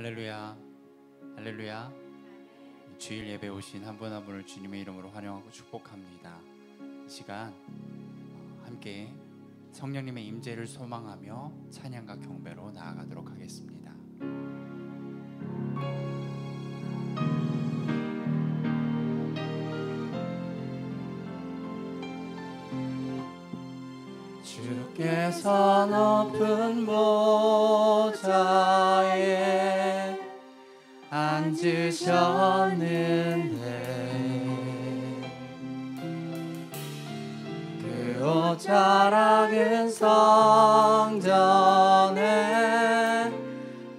할렐루야, 할렐루야. 주일 예배 오신 한 분 한 분을 주님의 이름으로 환영하고 축복합니다. 이 시간 함께 성령님의 임재를 소망하며 찬양과 경배로 나아가도록 하겠습니다. 주께서 높은 보좌에 앉으셨는데 그 옷 자락은 성전에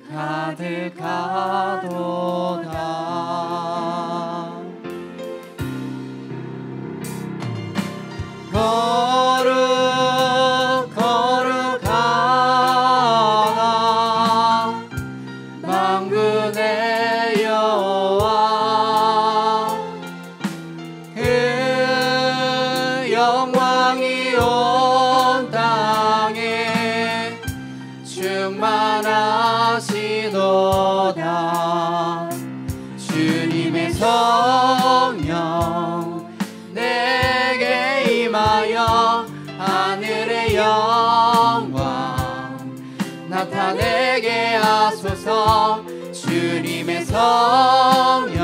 가득하도다. 거룩하다 만군의 여호와, 그 영광이 온 땅에 충만하시도다. 주님의 성령 내게 임하여 하늘의 영광 나타내게 하소서. 주님의 성령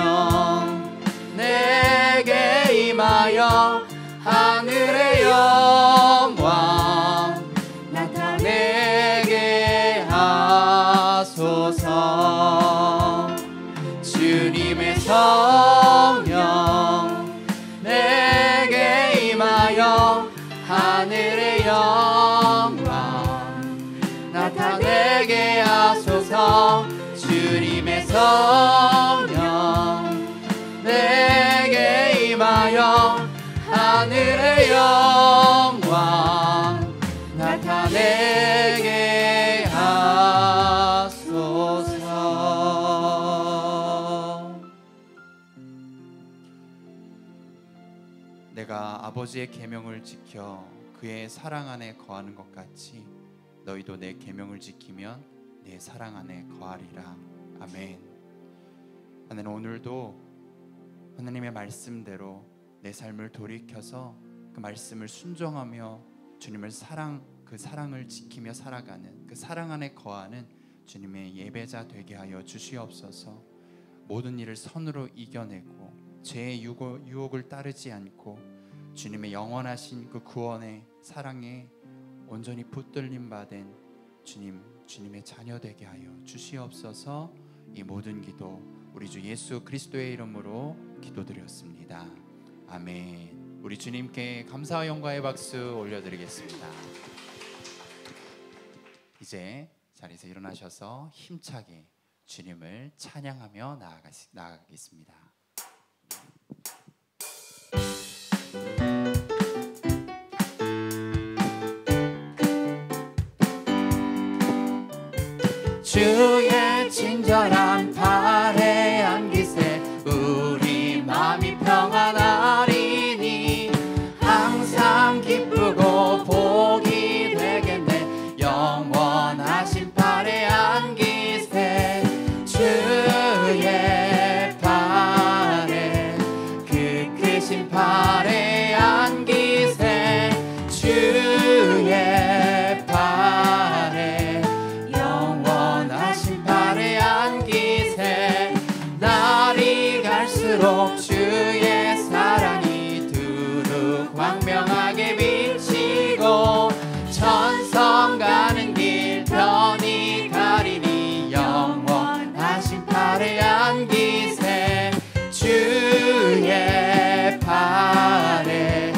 내게 임하여 하늘의 영광 나타내게 하소서. 주님의 성령 내게 임하여 하늘의 영광 나타내게 하소서. 주님의 성령 내게 임하여 하늘의 영광 나타내게 하소서. 내가 아버지의 계명을 지켜 그의 사랑 안에 거하는 것 같이 너희도 내 계명을 지키면 내 사랑 안에 거하리라. 아멘. 하나님, 오늘도 하나님의 말씀대로 내 삶을 돌이켜서 그 말씀을 순종하며 주님을 그 사랑을 지키며 살아가는 그 사랑 안에 거하는 주님의 예배자 되게 하여 주시옵소서. 모든 일을 선으로 이겨내고 죄의 유혹을 따르지 않고 주님의 영원하신 그 구원의 사랑에 온전히 붙들림 받은 주님의 자녀 되게 하여 주시옵소서. 이 모든 기도 우리 주 예수 그리스도의 이름으로 기도드렸습니다. 아멘. 우리 주님께 감사와 영광의 박수 올려드리겠습니다. 이제 자리에서 일어나셔서 힘차게 주님을 찬양하며 나아가겠습니다. 주의 친절한 팔에 안기세 우리 마음이 평안하리니 항상 기쁘고 복이 되겠네. 영원하신 팔에 안기세 주의 팔에 그 크신 팔에 안기세 주의 팔에 영원하신 팔에 안기세. 날이 갈수록 주의 사랑이 두루 광명하게 비치고 천성 가는 길 편히 가리니 영원하신 팔에 안기세 주의 팔에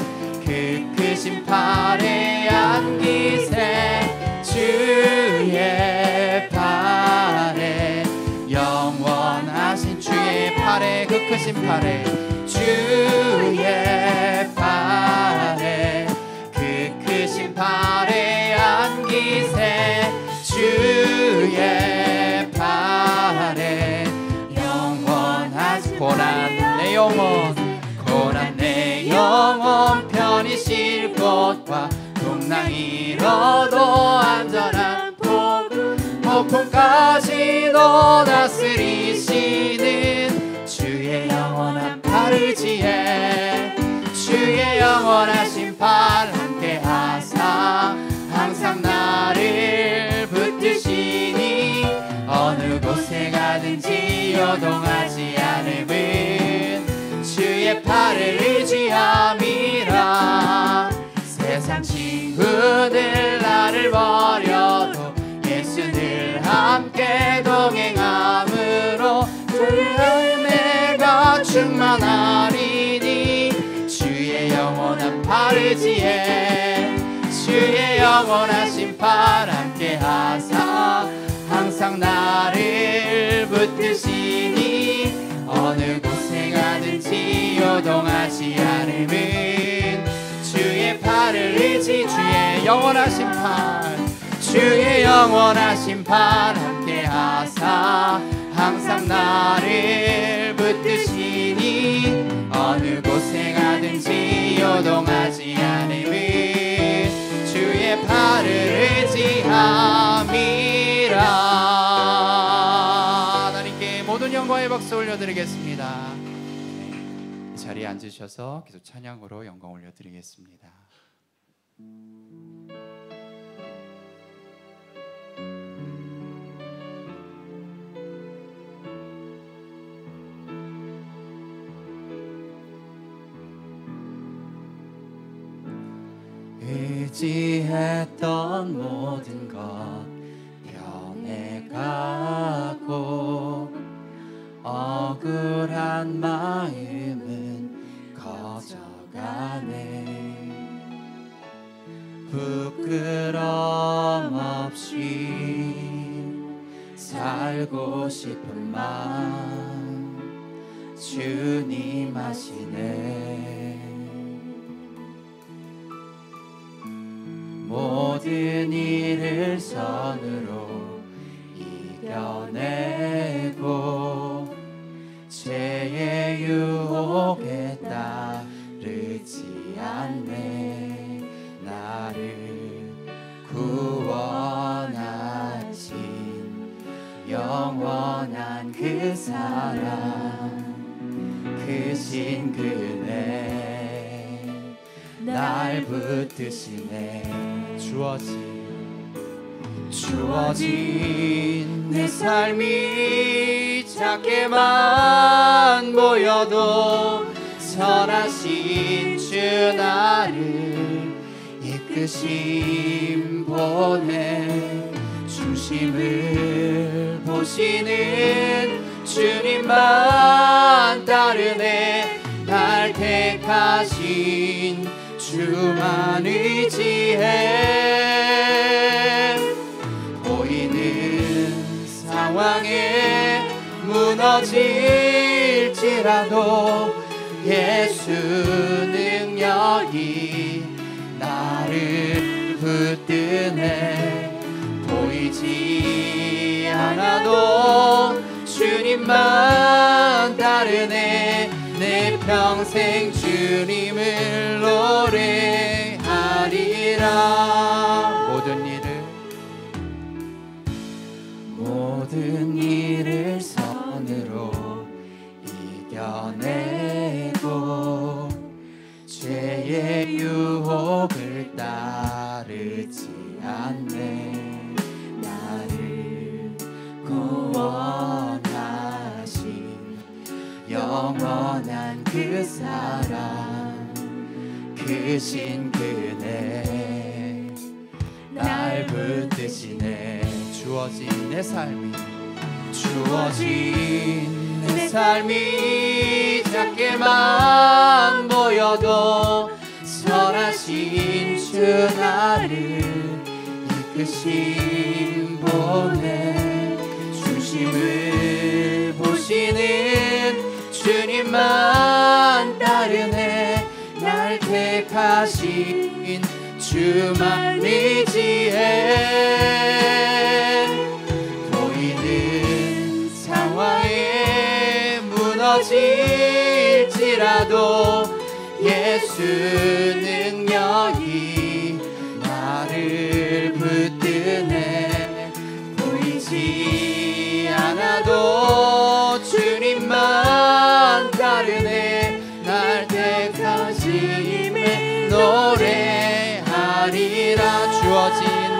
그 크신 팔에 안기세 주의 팔에 영원하신 주의 팔에 그 크신 팔에 주의 팔에 그 크신 팔에 안기세 주의 팔에 영원하신 고난 내 영혼 편히 쉴 곳과 동랑 잃어도 안전한 복음 폭풍까지도 다스리시는 주의 영원한 팔을 지혜 주의 영원한 심판 함께 하사 항상 나를 붙드시니 어느 곳에 가든지 요동하지 않음은 주의 팔을 의지함이라. 세상 친구들 나를 버려도 예수 늘 함께 동행함으로 주의 은혜가 충만하리니 주의 영원한 팔을 지혜 주의 영원한 심판 함께 하사 항상 나를 붙드시니 어느 곳에 가든지 요동하지 않음은 주의 팔을 의지 주의 영원한 심판 주의 영원한 심판 함께 하사 항상 나를 붙드시니 어느 곳에 가든지 요동하지 않음은 주의 팔을 의지함이라. 하나님께 모든 영광의 박수 올려드리겠습니다. 이 자리에 앉으셔서 계속 찬양으로 영광 올려드리겠습니다. 의지했던 모든 것 변해가고 억울한 마음은 커져가네. 부끄럼 없이 살고 싶은 마음 주님 아시네. 모든 일을 선으로 이겨내고 죄의 유혹에 따르지 않네. 나를 구원하신 영원한 그 사랑 크신 그네 날 붙드시네. 주어진 내 삶이 작게만 보여도 선하신 주 나를 이끄심 보내. 중심을 보시는 주님만 따르네. 날 택하신 주만 의지해. 보이는 상황에 무너질지라도 예수 능력이 나를 붙드네. 보이지 않아도 주님만 따르네. 내 평생 주님을 노래하리라. 모든 일을 선으로 이겨내고 죄의 유혹을 따르지 않네. 나를 구원하신 영원한 그 사랑 크신 그네 날 붙드시네. 주어진 내 삶이 작게만 보여도 선하신 주 나를 이끄신 보내. 중심을 보시는 주님만 따르네. 날 택하신 주만 의지해. 보이는 상황에 무너질지라도 예수 능력이 나를 붙드네. 보이지 주어지지 않아도 주님만 따르네. 날 택하심에 노래하리라. 주어진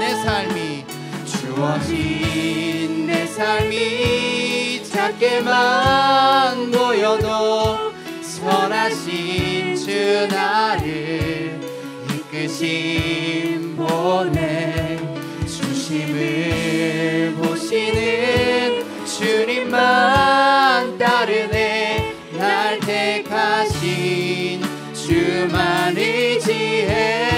내 삶이 작게만 보여도 선하신 주 나를 이끄심 보내. 주심을 보시는 주님만 따르네. 날 택하신 주만 의지해.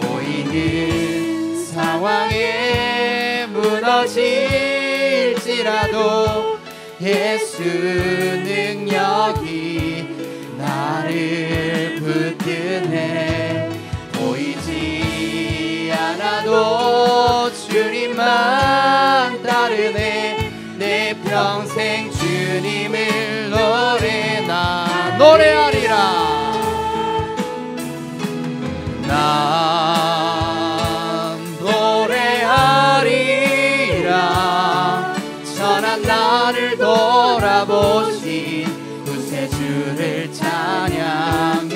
보이는 상황에 무너질지라도 예수 능력이 나를 붙드네. 보이지 않아도 주님만 따르네. 내 평생 주님을 노래하리라. 난 노래하리라. 선한 나를 돌아보신 구세주를 찬양해.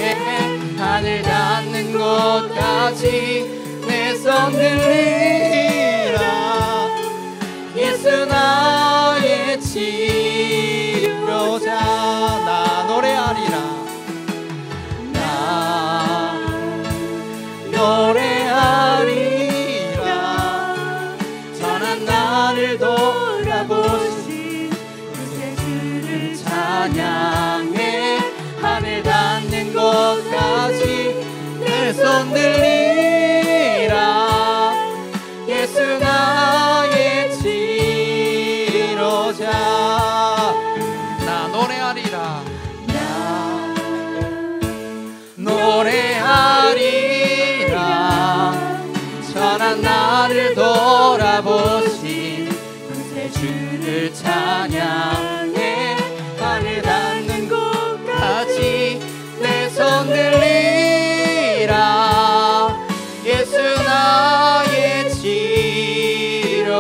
하늘 닿는 곳까지 내 손 들리라. 예수 나의 치료자. 나 노래하리라. 노래하리라. 선한 나를 돌아보신 구세주를 찬양해. 하늘 닿는 곳까지 내 손 들리라. 예수 나의 치료자. 나 노래하리라. 나 노래하리라. 선한 나를 돌아보신 구세주를 찬양해. 하늘 닿는 곳까지 내 손 들리라. 예수 나의 치료자.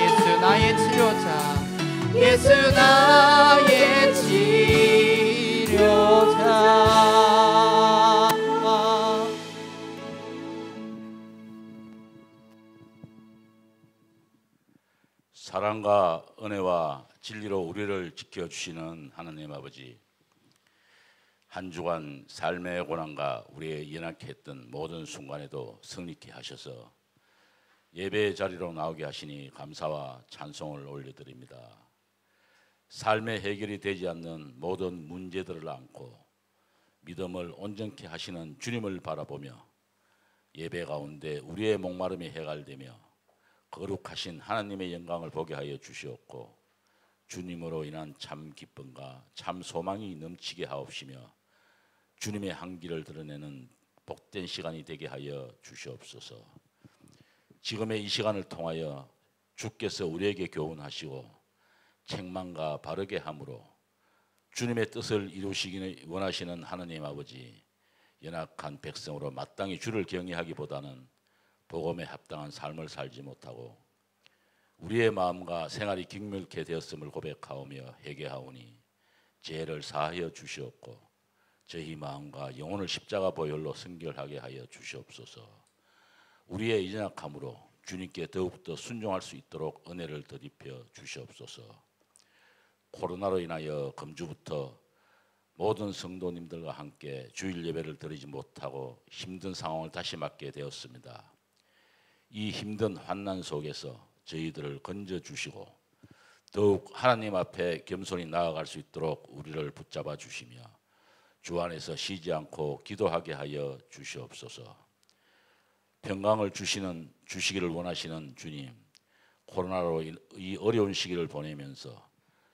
예수 나의 치료자. 예수 나의 치료자. 사랑과 은혜와 진리로 우리를 지켜주시는 하나님 아버지, 한 주간 삶의 고난과 우리의 연약해 했던 모든 순간에도 승리케 하셔서 예배의 자리로 나오게 하시니 감사와 찬송을 올려드립니다. 삶의 해결이 되지 않는 모든 문제들을 안고 믿음을 온전케 하시는 주님을 바라보며 예배 가운데 우리의 목마름이 해갈되며 거룩하신 하나님의 영광을 보게 하여 주시옵고, 주님으로 인한 참 기쁨과 참 소망이 넘치게 하옵시며 주님의 향기를 드러내는 복된 시간이 되게 하여 주시옵소서. 지금의 이 시간을 통하여 주께서 우리에게 교훈하시고 책망과 바르게 함으로 주님의 뜻을 이루시기를 원하시는 하나님 아버지, 연약한 백성으로 마땅히 주를 경외하기보다는 복음에 합당한 삶을 살지 못하고 우리의 마음과 생활이 기울게 되었음을 고백하오며 회개하오니 죄를 사하여 주시옵고 저희 마음과 영혼을 십자가 보혈로 순결하게 하여 주시옵소서. 우리의 연약함으로 주님께 더욱더 순종할 수 있도록 은혜를 더입혀 주시옵소서. 코로나로 인하여 금주부터 모든 성도님들과 함께 주일 예배를 드리지 못하고 힘든 상황을 다시 맞게 되었습니다. 이 힘든 환난 속에서 저희들을 건져주시고 더욱 하나님 앞에 겸손히 나아갈 수 있도록 우리를 붙잡아 주시며 주 안에서 쉬지 않고 기도하게 하여 주시옵소서. 평강을 주시기를 원하시는 주님, 코로나로 이 어려운 시기를 보내면서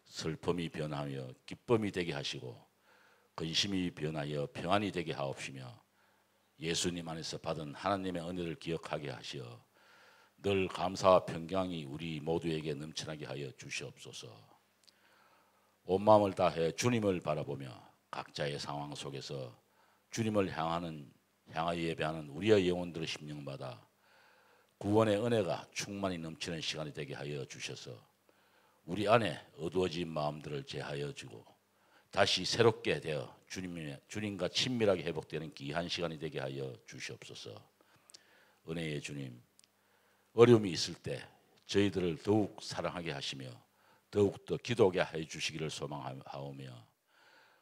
슬픔이 변하며 기쁨이 되게 하시고 근심이 변하여 평안이 되게 하옵시며 예수님 안에서 받은 하나님의 은혜를 기억하게 하시어 늘 감사와 평강이 우리 모두에게 넘쳐나게 하여 주시옵소서. 온 마음을 다해 주님을 바라보며 각자의 상황 속에서 주님을 향하여 예배하는 우리의 영혼들을 심령받아 구원의 은혜가 충만히 넘치는 시간이 되게 하여 주셔서 우리 안에 어두워진 마음들을 제하여 주고 다시 새롭게 되어 주님과 친밀하게 회복되는 귀한 시간이 되게 하여 주시옵소서. 은혜의 주님, 어려움이 있을 때 저희들을 더욱 사랑하게 하시며 더욱더 기도하게 해 주시기를 소망하오며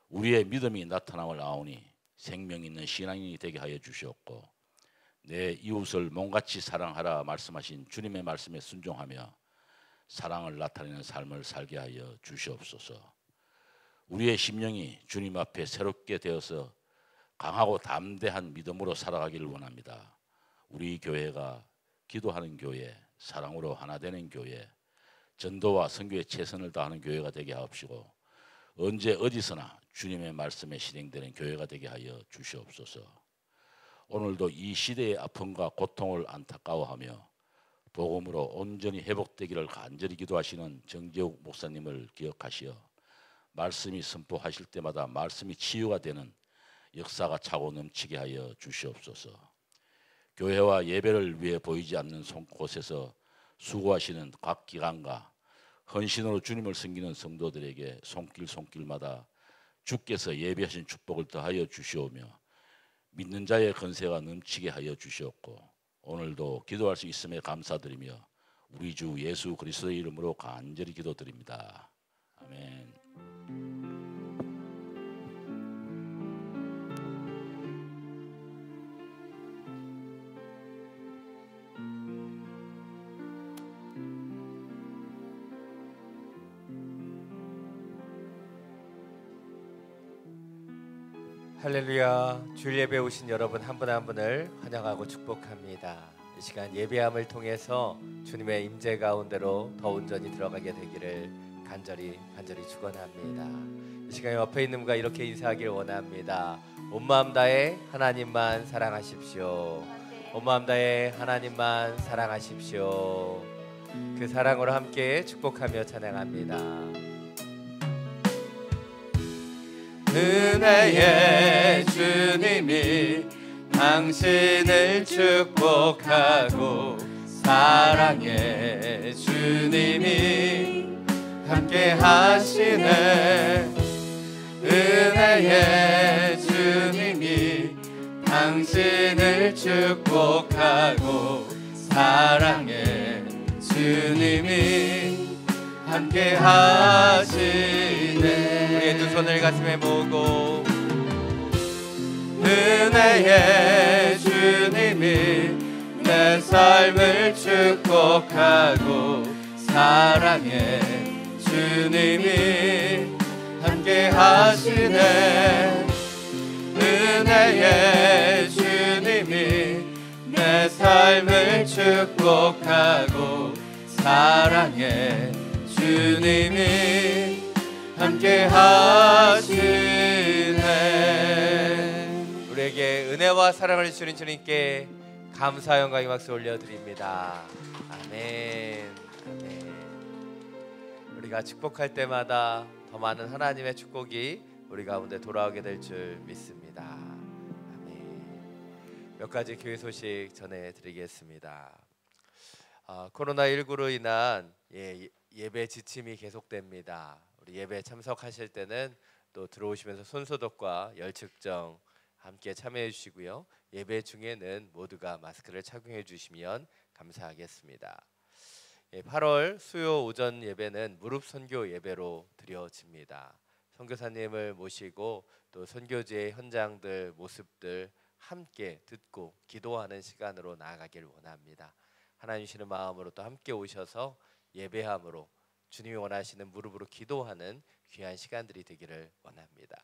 우리의 믿음이 나타남을 아오니 생명 있는 신앙인이 되게 하여 주시옵고 내 이웃을 몸같이 사랑하라 말씀하신 주님의 말씀에 순종하며 사랑을 나타내는 삶을 살게 하여 주시옵소서. 우리의 심령이 주님 앞에 새롭게 되어서 강하고 담대한 믿음으로 살아가기를 원합니다. 우리 교회가 기도하는 교회, 사랑으로 하나 되는 교회, 전도와 선교에 최선을 다하는 교회가 되게 하옵시고 언제 어디서나 주님의 말씀에 실행되는 교회가 되게 하여 주시옵소서. 오늘도 이 시대의 아픔과 고통을 안타까워하며 복음으로 온전히 회복되기를 간절히 기도하시는 정재욱 목사님을 기억하시어 말씀이 선포하실 때마다 말씀이 치유가 되는 역사가 차고 넘치게 하여 주시옵소서. 교회와 예배를 위해 보이지 않는 곳에서 수고하시는 각 기관과 헌신으로 주님을 섬기는 성도들에게 손길마다 주께서 예배하신 축복을 더하여 주시오며 믿는 자의 건세가 넘치게 하여 주시옵고 오늘도 기도할 수 있음에 감사드리며 우리 주 예수 그리스도의 이름으로 간절히 기도드립니다. 아멘. 할렐루야. 주일 예배 오신 여러분 한 분 한 분을 환영하고 축복합니다. 이 시간 예배함을 통해서 주님의 임재 가운데로 더 온전히 들어가게 되기를 간절히 축원합니다. 이 시간 옆에 있는 분과 이렇게 인사하길 원합니다. 온 마음 다해 하나님만 사랑하십시오. 온 마음 다해 하나님만 사랑하십시오. 그 사랑으로 함께 축복하며 찬양합니다. 은혜의 주님이 당신을 축복하고 사랑의 주님이 함께 하시네. 은혜의 주님이 당신을 축복하고 사랑의 주님이 함께 하시네. 우리의 두 손을 가슴에 모으고 은혜의 주님이 내 삶을 축복하고 사랑의 주님이 함께 하시네. 은혜의 주님이 내 삶을 축복하고 사랑의 주님이 함께 하시네. 우리에게 은혜와 사랑을 주시는 주님께 감사 영광의 박수 올려드립니다. 아멘. 아멘. 우리가 축복할 때마다 더 많은 하나님의 축복이 우리 가운데 돌아오게 될 줄 믿습니다. 아멘. 몇 가지 교회 소식 전해드리겠습니다. 코로나19로 인한 예배 지침이 계속됩니다. 우리 예배 참석하실 때는 또 들어오시면서 손소독과 열 측정 함께 참여해 주시고요. 예배 중에는 모두가 마스크를 착용해 주시면 감사하겠습니다. 8월 수요 오전 예배는 무릎 선교 예배로 드려집니다. 선교사님을 모시고 또 선교지의 현장들 모습들 함께 듣고 기도하는 시간으로 나아가길 원합니다. 하나님 주시는 마음으로 또 함께 오셔서 예배함으로 주님이 원하시는 무릎으로 기도하는 귀한 시간들이 되기를 원합니다.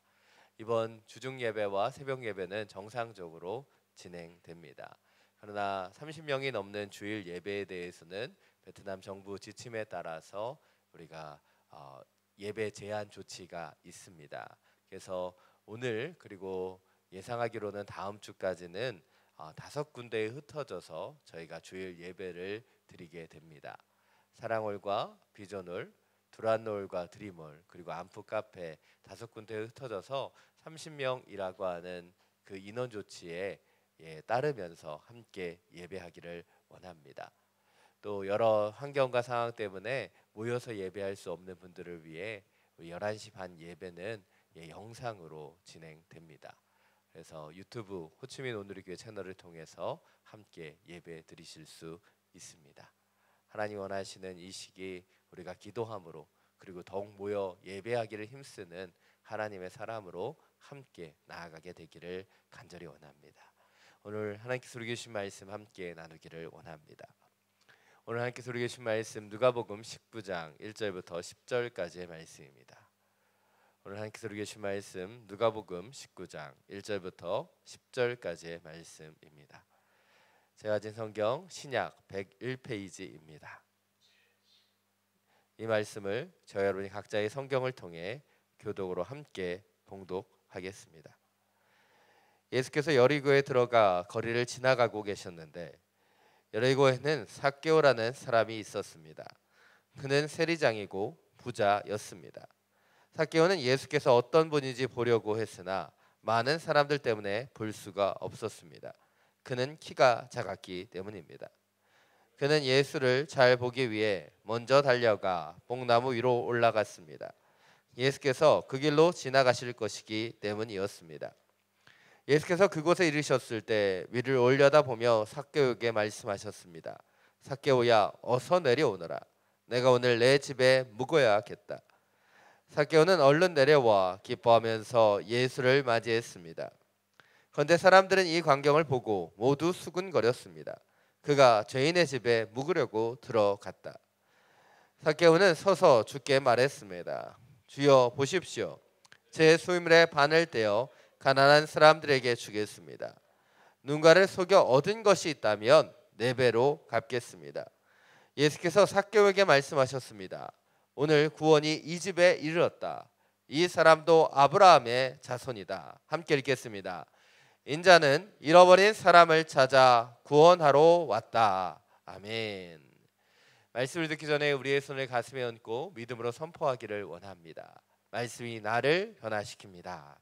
이번 주중 예배와 새벽 예배는 정상적으로 진행됩니다. 그러나 30명이 넘는 주일 예배에 대해서는 베트남 정부 지침에 따라서 우리가 예배 제한 조치가 있습니다. 그래서 오늘 그리고 예상하기로는 다음 주까지는 5군데에 흩어져서 저희가 주일 예배를 드리게 됩니다. 사랑홀과 비전홀, 두란홀과 드림홀 그리고 안프 카페 5군데에 흩어져서 30명이라고 하는 그 인원 조치에 따르면서 함께 예배하기를 원합니다. 또 여러 환경과 상황 때문에 모여서 예배할 수 없는 분들을 위해 11시 반 예배는 영상으로 진행됩니다. 그래서 유튜브 호치민 온누리교회 채널을 통해서 함께 예배 드리실 수 있습니다. 하나님 원하시는 이 시기 우리가 기도함으로 그리고 더욱 모여 예배하기를 힘쓰는 하나님의 사람으로 함께 나아가게 되기를 간절히 원합니다. 오늘 하나님께서 우리에게 주신 말씀 함께 나누기를 원합니다. 오늘 하나님께서 우리에게 주신 말씀 누가복음 19장 1절부터 10절까지의 말씀입니다. 오늘 하나님께서 우리에게 주신 말씀 누가복음 19장 1절부터 10절까지의 말씀입니다. 제가 가진 성경 신약 101페이지입니다. 이 말씀을 저희 여러분이 각자의 성경을 통해 교독으로 함께 봉독하겠습니다. 예수께서 여리고에 들어가 거리를 지나가고 계셨는데 여리고에는 삭개오라는 사람이 있었습니다. 그는 세리장이고 부자였습니다. 삭개오는 예수께서 어떤 분인지 보려고 했으나 많은 사람들 때문에 볼 수가 없었습니다. 그는 키가 작았기 때문입니다. 그는 예수를 잘 보기 위해 먼저 달려가 뽕나무 위로 올라갔습니다. 예수께서 그 길로 지나가실 것이기 때문이었습니다. 예수께서 그곳에 이르셨을 때 위를 올려다보며 삭개오에게 말씀하셨습니다. 삭개오야, 어서 내려오너라. 내가 오늘 내 집에 묵어야겠다. 삭개오는 얼른 내려와 기뻐하면서 예수를 맞이했습니다. 그런데 사람들은 이 광경을 보고 모두 수군거렸습니다. 그가 죄인의 집에 묵으려고 들어갔다. 삭개오는 서서 주께 말했습니다. 주여 보십시오. 제 소유물의 반을 떼어 가난한 사람들에게 주겠습니다. 누군가를 속여 얻은 것이 있다면 4배로 갚겠습니다. 예수께서 삭개오에게 말씀하셨습니다. 오늘 구원이 이 집에 이르렀다. 이 사람도 아브라함의 자손이다. 함께 읽겠습니다. 인자는 잃어버린 사람을 찾아 구원하러 왔다. 아멘. 말씀을 듣기 전에 우리의 손을 가슴에 얹고 믿음으로 선포하기를 원합니다. 말씀이 나를 변화시킵니다.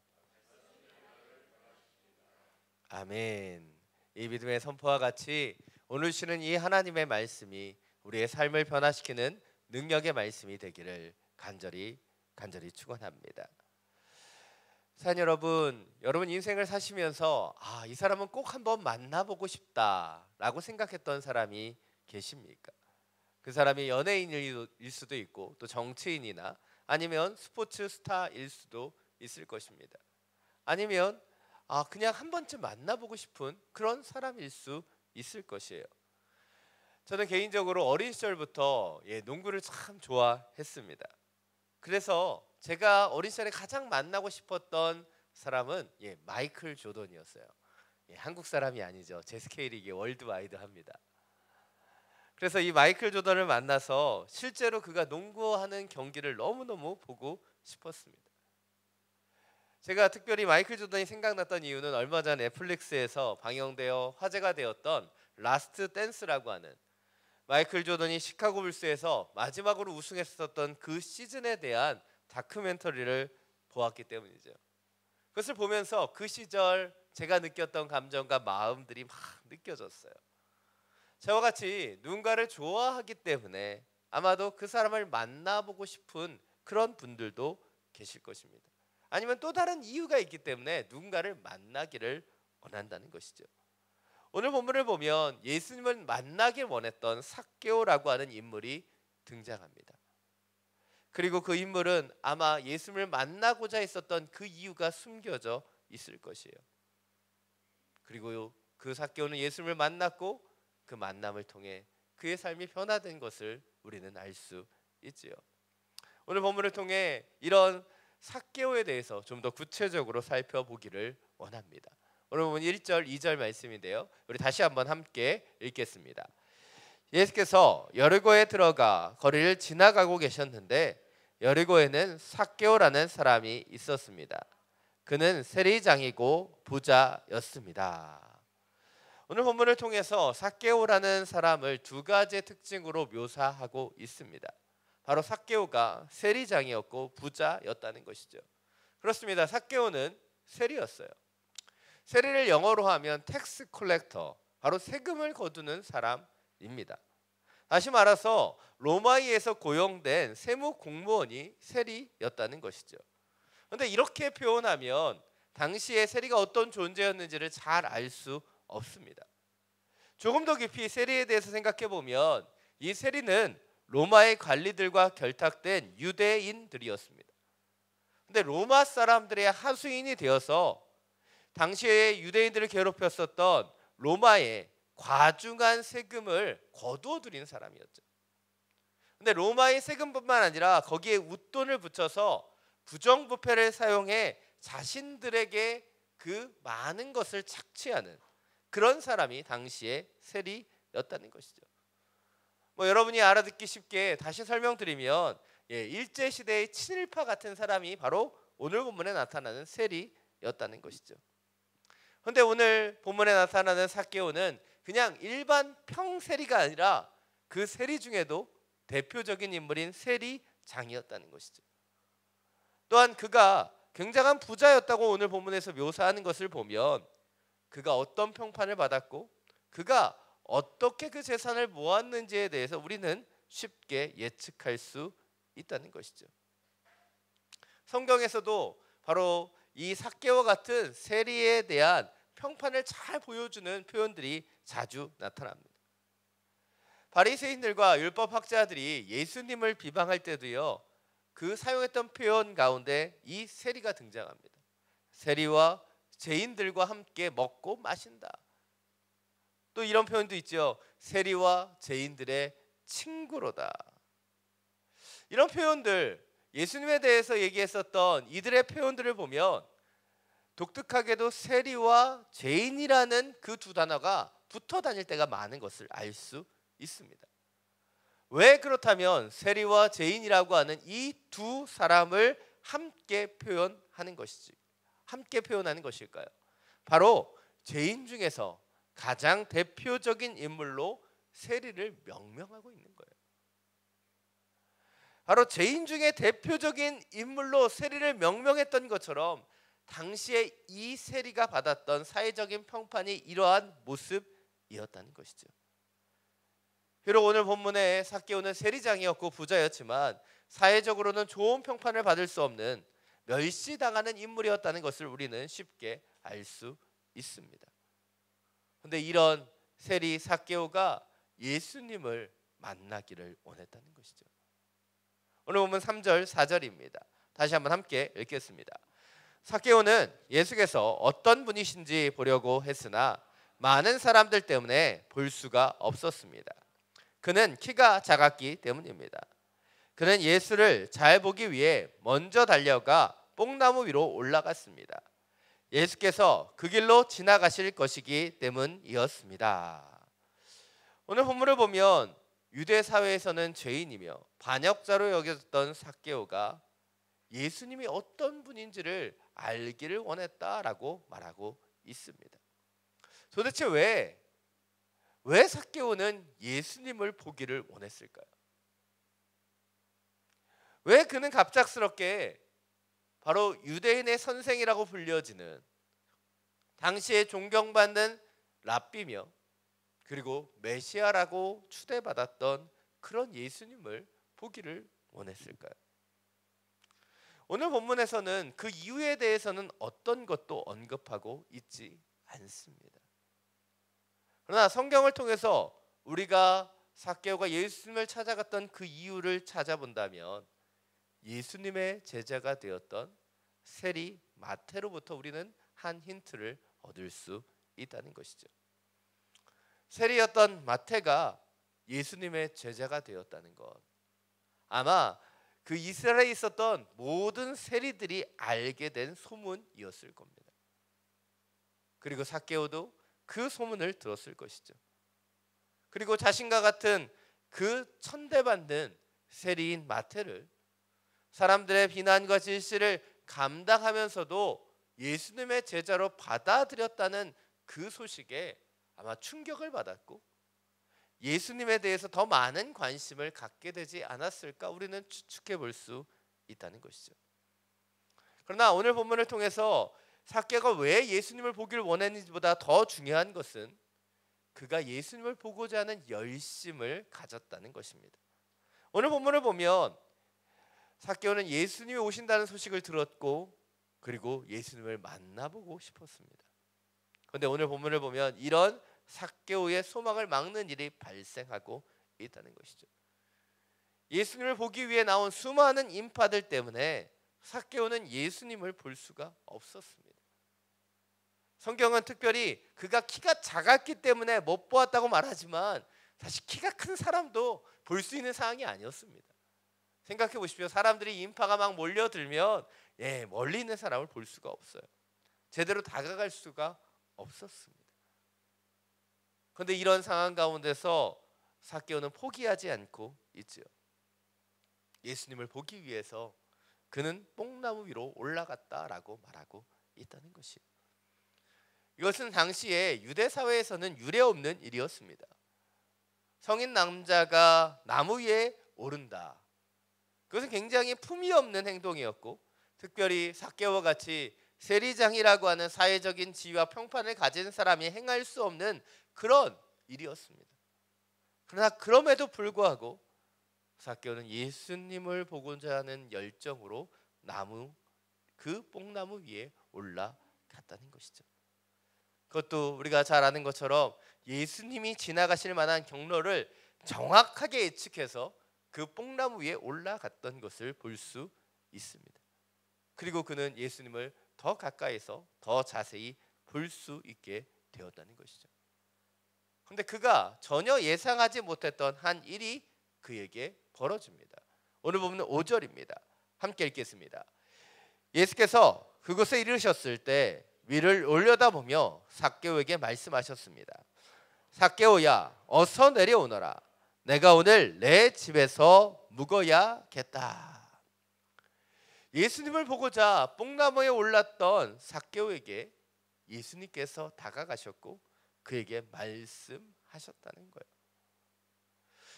아멘. 이 믿음의 선포와 같이 오늘 주시는 이 하나님의 말씀이 우리의 삶을 변화시키는 능력의 말씀이 되기를 간절히 축원합니다. 사연 여러분 인생을 사시면서 이 사람은 꼭 한번 만나보고 싶다라고 생각했던 사람이 계십니까? 그 사람이 연예인일 수도 있고 또 정치인이나 아니면 스포츠 스타일 수도 있을 것입니다. 아니면 그냥 한 번쯤 만나보고 싶은 그런 사람일 수 있을 것이에요. 저는 개인적으로 어린 시절부터 농구를 참 좋아했습니다. 그래서 제가 어린 시절에 가장 만나고 싶었던 사람은 마이클 조던이었어요. 한국 사람이 아니죠. 제 스케일이 월드와이드합니다. 그래서 이 마이클 조던을 만나서 실제로 그가 농구하는 경기를 너무너무 보고 싶었습니다. 제가 특별히 마이클 조던이 생각났던 이유는 얼마 전 넷플릭스에서 방영되어 화제가 되었던 라스트 댄스라고 하는 마이클 조던이 시카고 불스에서 마지막으로 우승했었던 그 시즌에 대한 다큐멘터리를 보았기 때문이죠. 그것을 보면서 그 시절 제가 느꼈던 감정과 마음들이 막 느껴졌어요. 저와 같이 누군가를 좋아하기 때문에 아마도 그 사람을 만나보고 싶은 그런 분들도 계실 것입니다. 아니면 또 다른 이유가 있기 때문에 누군가를 만나기를 원한다는 것이죠. 오늘 본문을 보면 예수님을 만나길 원했던 삭개오라고 하는 인물이 등장합니다. 그리고 그 인물은 아마 예수님을 만나고자 했었던 그 이유가 숨겨져 있을 것이에요. 그리고 그 삭개오는 예수님을 만났고 그 만남을 통해 그의 삶이 변화된 것을 우리는 알 수 있지요. 오늘 본문을 통해 이런 삭개오에 대해서 좀 더 구체적으로 살펴보기를 원합니다. 오늘 보면 1절, 2절 말씀인데요. 우리 다시 한번 함께 읽겠습니다. 예수께서 여리고에 들어가 거리를 지나가고 계셨는데 여리고에는 삭개오라는 사람이 있었습니다. 그는 세리장이고 부자였습니다. 오늘 본문을 통해서 삭개오라는 사람을 두 가지의 특징으로 묘사하고 있습니다. 바로 삭개오가 세리장이었고 부자였다는 것이죠. 그렇습니다. 삭개오는 세리였어요. 세리를 영어로 하면 텍스 콜렉터, 바로 세금을 거두는 사람, 입니다. 다시 말해서 로마의에서 고용된 세무 공무원이 세리였다는 것이죠. 그런데 이렇게 표현하면 당시에 세리가 어떤 존재였는지를 잘 알 수 없습니다. 조금 더 깊이 세리에 대해서 생각해 보면 이 세리는 로마의 관리들과 결탁된 유대인들이었습니다. 근데 로마 사람들의 하수인이 되어서 당시에 유대인들을 괴롭혔었던 로마의 과중한 세금을 거두어 들이는 사람이었죠. 근데 로마의 세금뿐만 아니라 거기에 웃돈을 붙여서 부정부패를 사용해 자신들에게 그 많은 것을 착취하는 그런 사람이 당시에 세리였다는 것이죠. 여러분이 알아듣기 쉽게 다시 설명드리면 일제시대의 친일파 같은 사람이 바로 오늘 본문에 나타나는 세리였다는 것이죠. 그런데 오늘 본문에 나타나는 삭개오는 그냥 일반 평세리가 아니라 그 세리 중에도 대표적인 인물인 세리장이었다는 것이죠. 또한 그가 굉장한 부자였다고 오늘 본문에서 묘사하는 것을 보면 그가 어떤 평판을 받았고 그가 어떻게 그 재산을 모았는지에 대해서 우리는 쉽게 예측할 수 있다는 것이죠. 성경에서도 바로 이 삭개와 같은 세리에 대한 평판을 잘 보여주는 표현들이 자주 나타납니다. 바리새인들과 율법학자들이 예수님을 비방할 때도요, 그 사용했던 표현 가운데 이 세리가 등장합니다. 세리와 죄인들과 함께 먹고 마신다. 또 이런 표현도 있죠. 세리와 죄인들의 친구로다. 이런 표현들, 예수님에 대해서 얘기했었던 이들의 표현들을 보면 독특하게도 세리와 죄인이라는 그 두 단어가 붙어 다닐 때가 많은 것을 알 수 있습니다. 왜 그렇다면 세리와 죄인이라고 하는 이 두 사람을 함께 표현하는 것일까요? 바로 죄인 중에서 가장 대표적인 인물로 세리를 명명하고 있는 거예요. 바로 죄인 중에 대표적인 인물로 세리를 명명했던 것처럼 당시에 이 세리가 받았던 사회적인 평판이 이러한 모습이었다는 것이죠. 비록 오늘 본문에 삭개오는 세리장이었고 부자였지만 사회적으로는 좋은 평판을 받을 수 없는 멸시당하는 인물이었다는 것을 우리는 쉽게 알 수 있습니다. 그런데 이런 세리 삭개오가 예수님을 만나기를 원했다는 것이죠. 오늘 본문 3절 4절입니다. 다시 한번 함께 읽겠습니다. 삭개오는 예수께서 어떤 분이신지 보려고 했으나 많은 사람들 때문에 볼 수가 없었습니다. 그는 키가 작았기 때문입니다. 그는 예수를 잘 보기 위해 먼저 달려가 뽕나무 위로 올라갔습니다. 예수께서 그 길로 지나가실 것이기 때문이었습니다. 오늘 본문을 보면 유대 사회에서는 죄인이며 반역자로 여겨졌던 삭개오가 예수님이 어떤 분인지를 알기를 원했다라고 말하고 있습니다. 도대체 왜 삭개오는 예수님을 보기를 원했을까요? 왜 그는 갑작스럽게 바로 유대인의 선생이라고 불려지는 당시에 존경받는 랍비며 그리고 메시아라고 추대받았던 그런 예수님을 보기를 원했을까요? 오늘 본문에서는 그 이유에 대해서는 어떤 것도 언급하고 있지 않습니다. 그러나 성경을 통해서 우리가 삭개오가 예수님을 찾아갔던 그 이유를 찾아본다면 예수님의 제자가 되었던 세리 마태로부터 우리는 한 힌트를 얻을 수 있다는 것이죠. 세리였던 마태가 예수님의 제자가 되었다는 것, 아마 그 이스라엘에 있었던 모든 세리들이 알게 된 소문이었을 겁니다. 그리고 삭개오도 그 소문을 들었을 것이죠. 그리고 자신과 같은 그 천대받는 세리인 마태를 사람들의 비난과 질시를 감당하면서도 예수님의 제자로 받아들였다는 그 소식에 아마 충격을 받았고 예수님에 대해서 더 많은 관심을 갖게 되지 않았을까 우리는 추측해 볼 수 있다는 것이죠. 그러나 오늘 본문을 통해서 삭개오가 왜 예수님을 보기를 원했는지보다 더 중요한 것은 그가 예수님을 보고자 하는 열심을 가졌다는 것입니다. 오늘 본문을 보면 삭개오는 예수님이 오신다는 소식을 들었고 그리고 예수님을 만나보고 싶었습니다. 그런데 오늘 본문을 보면 이런 삭개오의 소망을 막는 일이 발생하고 있다는 것이죠. 예수님을 보기 위해 나온 수많은 인파들 때문에 삭개오는 예수님을 볼 수가 없었습니다. 성경은 특별히 그가 키가 작았기 때문에 못 보았다고 말하지만 사실 키가 큰 사람도 볼 수 있는 상황이 아니었습니다. 생각해 보십시오. 사람들이 인파가 막 몰려들면 멀리 있는 사람을 볼 수가 없어요. 제대로 다가갈 수가 없었습니다. 그런데 이런 상황 가운데서 삭개오는 포기하지 않고 있지요. 예수님을 보기 위해서 그는 뽕나무 위로 올라갔다라고 말하고 있다는 것이에요. 이것은 당시에 유대 사회에서는 유례없는 일이었습니다. 성인 남자가 나무 위에 오른다. 그것은 굉장히 품위 없는 행동이었고 특별히 삭개오와 같이 세리장이라고 하는 사회적인 지위와 평판을 가진 사람이 행할 수 없는 그런 일이었습니다. 그러나 그럼에도 불구하고 삭개오는 예수님을 보고자 하는 열정으로 그 뽕나무 위에 올라갔다는 것이죠. 그것도 우리가 잘 아는 것처럼 예수님이 지나가실 만한 경로를 정확하게 예측해서 그 뽕나무 위에 올라갔던 것을 볼 수 있습니다. 그리고 그는 예수님을 더 가까이서 더 자세히 볼 수 있게 되었다는 것이죠. 그런데 그가 전혀 예상하지 못했던 한 일이 그에게 벌어집니다. 오늘 보면 5절입니다. 함께 읽겠습니다. 예수께서 그곳에 이르셨을 때 위를 올려다보며 삭개오에게 말씀하셨습니다. 삭개오야, 어서 내려오너라. 내가 오늘 내 집에서 묵어야겠다. 예수님을 보고자 뽕나무에 올랐던 삭개오에게 예수님께서 다가가셨고 그에게 말씀하셨다는 거예요.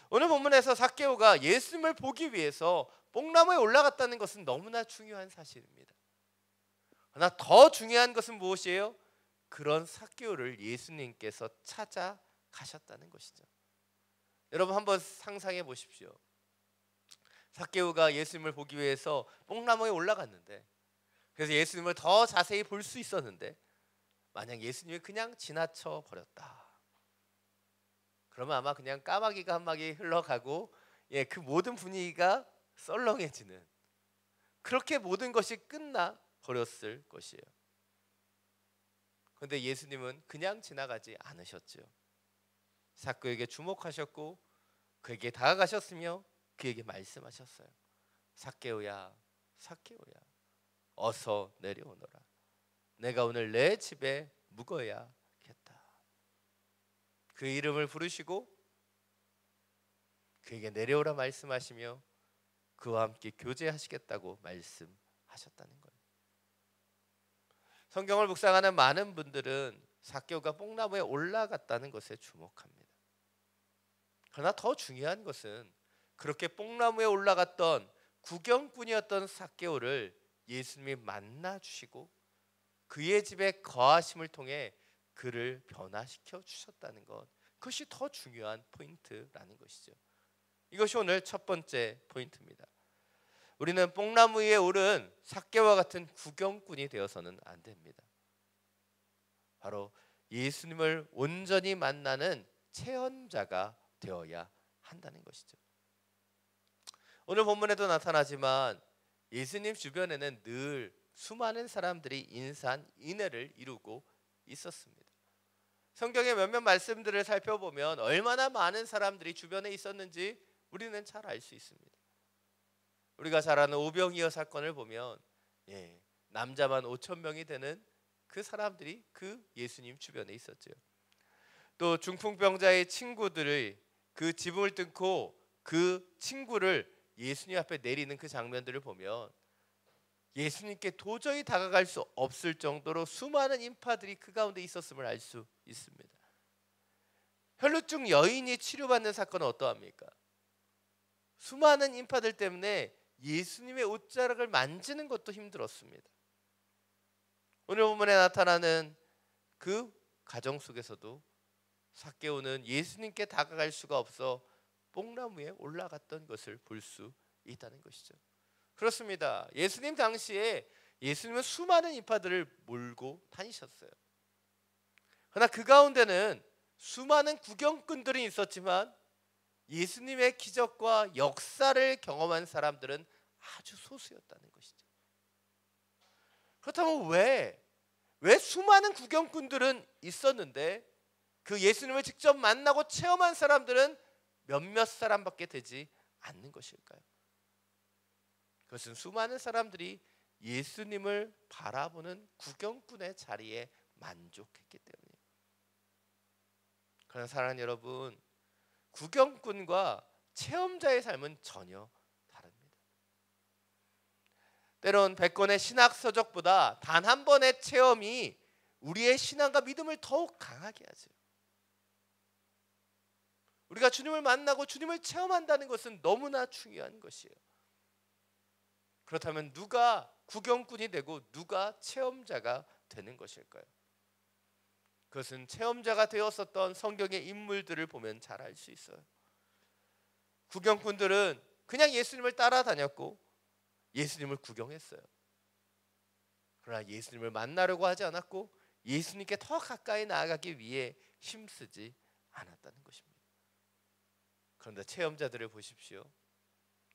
오늘 본문에서 삭개오가 예수님을 보기 위해서 뽕나무에 올라갔다는 것은 너무나 중요한 사실입니다. 그러나 더 중요한 것은 무엇이에요? 그런 삭개오를 예수님께서 찾아가셨다는 것이죠. 여러분 한번 상상해 보십시오. 삭개오가 예수님을 보기 위해서 뽕나무에 올라갔는데 그래서 예수님을 더 자세히 볼 수 있었는데 만약 예수님이 그냥 지나쳐 버렸다. 그러면 아마 그냥 까마귀가 한 마리 흘러가고 그 모든 분위기가 썰렁해지는 그렇게 모든 것이 끝나 버렸을 것이에요. 그런데 예수님은 그냥 지나가지 않으셨죠. 삭개오에게 주목하셨고 그에게 다가가셨으며 그에게 말씀하셨어요. 삭개오야, 삭개오야, 어서 내려오너라. 내가 오늘 내 집에 묵어야겠다. 그 이름을 부르시고 그에게 내려오라 말씀하시며 그와 함께 교제하시겠다고 말씀하셨다는 거예요. 성경을 묵상하는 많은 분들은 삭개오가 뽕나무에 올라갔다는 것에 주목합니다. 그러나 더 중요한 것은 그렇게 뽕나무에 올라갔던 구경꾼이었던 삭개오를 예수님이 만나 주시고 그의 집에 거하심을 통해 그를 변화시켜 주셨다는 것, 그것이 더 중요한 포인트라는 것이죠. 이것이 오늘 첫 번째 포인트입니다. 우리는 뽕나무 위에 오른 삭개오와 같은 구경꾼이 되어서는 안 됩니다. 바로 예수님을 온전히 만나는 체험자가 되어야 한다는 것이죠. 오늘 본문에도 나타나지만 예수님 주변에는 늘 수많은 사람들이 인산인해를 이루고 있었습니다. 성경의 몇몇 말씀들을 살펴보면 얼마나 많은 사람들이 주변에 있었는지 우리는 잘 알 수 있습니다. 우리가 잘 아는 오병이어 사건을 보면 남자만 5,000명이 되는 그 사람들이 그 예수님 주변에 있었죠. 또 중풍병자의 친구들의 그 지붕을 뚫고 그 친구를 예수님 앞에 내리는 그 장면들을 보면 예수님께 도저히 다가갈 수 없을 정도로 수많은 인파들이 그 가운데 있었음을 알 수 있습니다. 혈루증 여인이 치료받는 사건은 어떠합니까? 수많은 인파들 때문에 예수님의 옷자락을 만지는 것도 힘들었습니다. 오늘 본문에 나타나는 그 가정 속에서도 삭개오는 예수님께 다가갈 수가 없어 뽕나무에 올라갔던 것을 볼 수 있다는 것이죠. 그렇습니다. 예수님 당시에 예수님은 수많은 인파들을 몰고 다니셨어요. 그러나 그 가운데는 수많은 구경꾼들이 있었지만 예수님의 기적과 역사를 경험한 사람들은 아주 소수였다는 것이죠. 그렇다면 왜 수많은 구경꾼들은 있었는데 그 예수님을 직접 만나고 체험한 사람들은 몇몇 사람밖에 되지 않는 것일까요? 그것은 수많은 사람들이 예수님을 바라보는 구경꾼의 자리에 만족했기 때문이에요. 그러나 사랑하는 여러분, 구경꾼과 체험자의 삶은 전혀 다릅니다. 때론 100권의 신학 서적보다 단 한 번의 체험이 우리의 신앙과 믿음을 더욱 강하게 하죠. 우리가 주님을 만나고 주님을 체험한다는 것은 너무나 중요한 것이에요. 그렇다면 누가 구경꾼이 되고 누가 체험자가 되는 것일까요? 그것은 체험자가 되었었던 성경의 인물들을 보면 잘 알 수 있어요. 구경꾼들은 그냥 예수님을 따라다녔고 예수님을 구경했어요. 그러나 예수님을 만나려고 하지 않았고 예수님께 더 가까이 나아가기 위해 힘쓰지 않았다는 것입니다. 그런데 체험자들을 보십시오.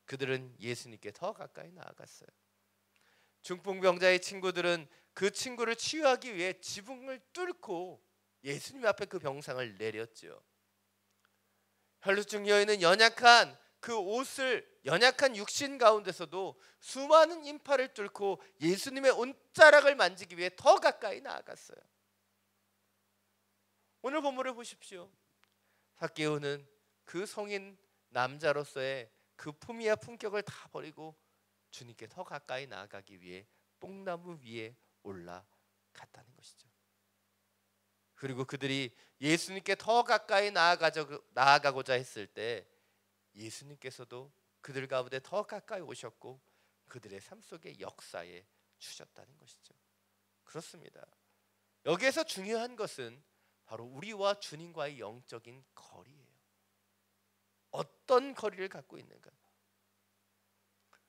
그들은 예수님께 더 가까이 나아갔어요. 중풍병자의 친구들은 그 친구를 치유하기 위해 지붕을 뚫고 예수님 앞에 그 병상을 내렸죠. 혈루증 여인은 연약한 그 옷을 연약한 육신 가운데서도 수많은 인파를 뚫고 예수님의 옷자락을 만지기 위해 더 가까이 나아갔어요. 오늘 본문을 보십시오. 삭개오는 그 성인 남자로서의 그 품위와 품격을 다 버리고 주님께 더 가까이 나아가기 위해 뽕나무 위에 올라갔다는 것이죠. 그리고 그들이 예수님께 더 가까이 나아가고자 했을 때 예수님께서도 그들 가운데 더 가까이 오셨고 그들의 삶 속에 역사에 주셨다는 것이죠. 그렇습니다. 여기에서 중요한 것은 바로 우리와 주님과의 영적인 거리예요. 어떤 거리를 갖고 있는가?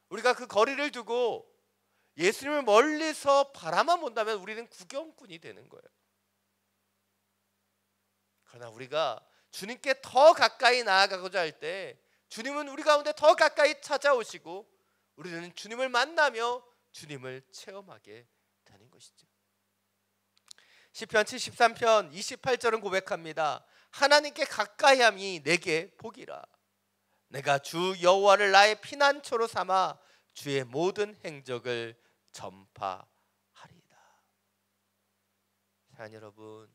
우리가 그 거리를 두고 예수님을 멀리서 바라만 본다면 우리는 구경꾼이 되는 거예요. 그러나 우리가 주님께 더 가까이 나아가고자 할 때 주님은 우리 가운데 더 가까이 찾아오시고 우리는 주님을 만나며 주님을 체험하게 되는 것이죠. 시편 73편 28절은 고백합니다. 하나님께 가까이함이 내게 복이라. 내가 주 여호와를 나의 피난처로 삼아 주의 모든 행적을 전파하리이다. 사랑하는 여러분,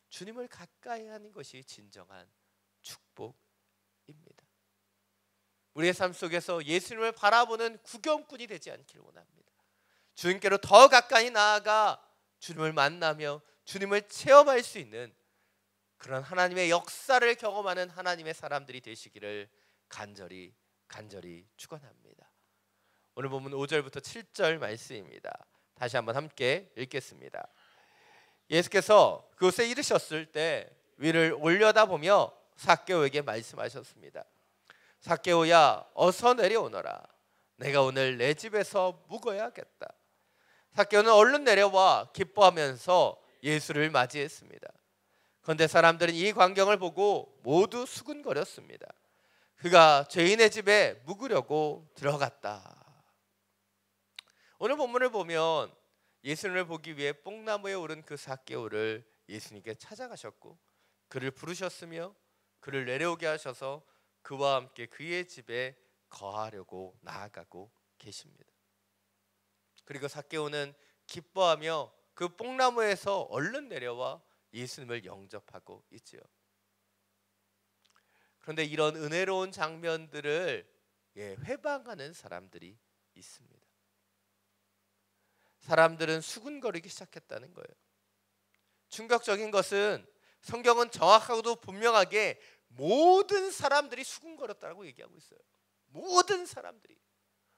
주님을 가까이 하는 것이 진정한 축복입니다. 우리의 삶 속에서 예수님을 바라보는 구경꾼이 되지 않기를 원합니다. 주님께로 더 가까이 나아가 주님을 만나며 주님을 체험할 수 있는 그런 하나님의 역사를 경험하는 하나님의 사람들이 되시기를 간절히 축원합니다. 오늘 본문 5절부터 7절 말씀입니다. 다시 한번 함께 읽겠습니다. 예수께서 그곳에 이르셨을 때 위를 올려다보며 삭개오에게 말씀하셨습니다. 삭개오야, 어서 내려오너라. 내가 오늘 내 집에서 묵어야겠다. 삭개오는 얼른 내려와 기뻐하면서 예수를 맞이했습니다. 그런데 사람들은 이 광경을 보고 모두 수군거렸습니다. 그가 죄인의 집에 묵으려고 들어갔다. 오늘 본문을 보면 예수님을 보기 위해 뽕나무에 오른 그 삭개오를 예수님께 찾아가셨고 그를 부르셨으며 그를 내려오게 하셔서 그와 함께 그의 집에 거하려고 나아가고 계십니다. 그리고 삭개오는 기뻐하며 그 뽕나무에서 얼른 내려와 예수님을 영접하고 있지요. 그런데 이런 은혜로운 장면들을 회방하는 사람들이 있습니다. 사람들은 수군거리기 시작했다는 거예요. 충격적인 것은 성경은 정확하고도 분명하게 모든 사람들이 수군거렸다고 얘기하고 있어요. 모든 사람들이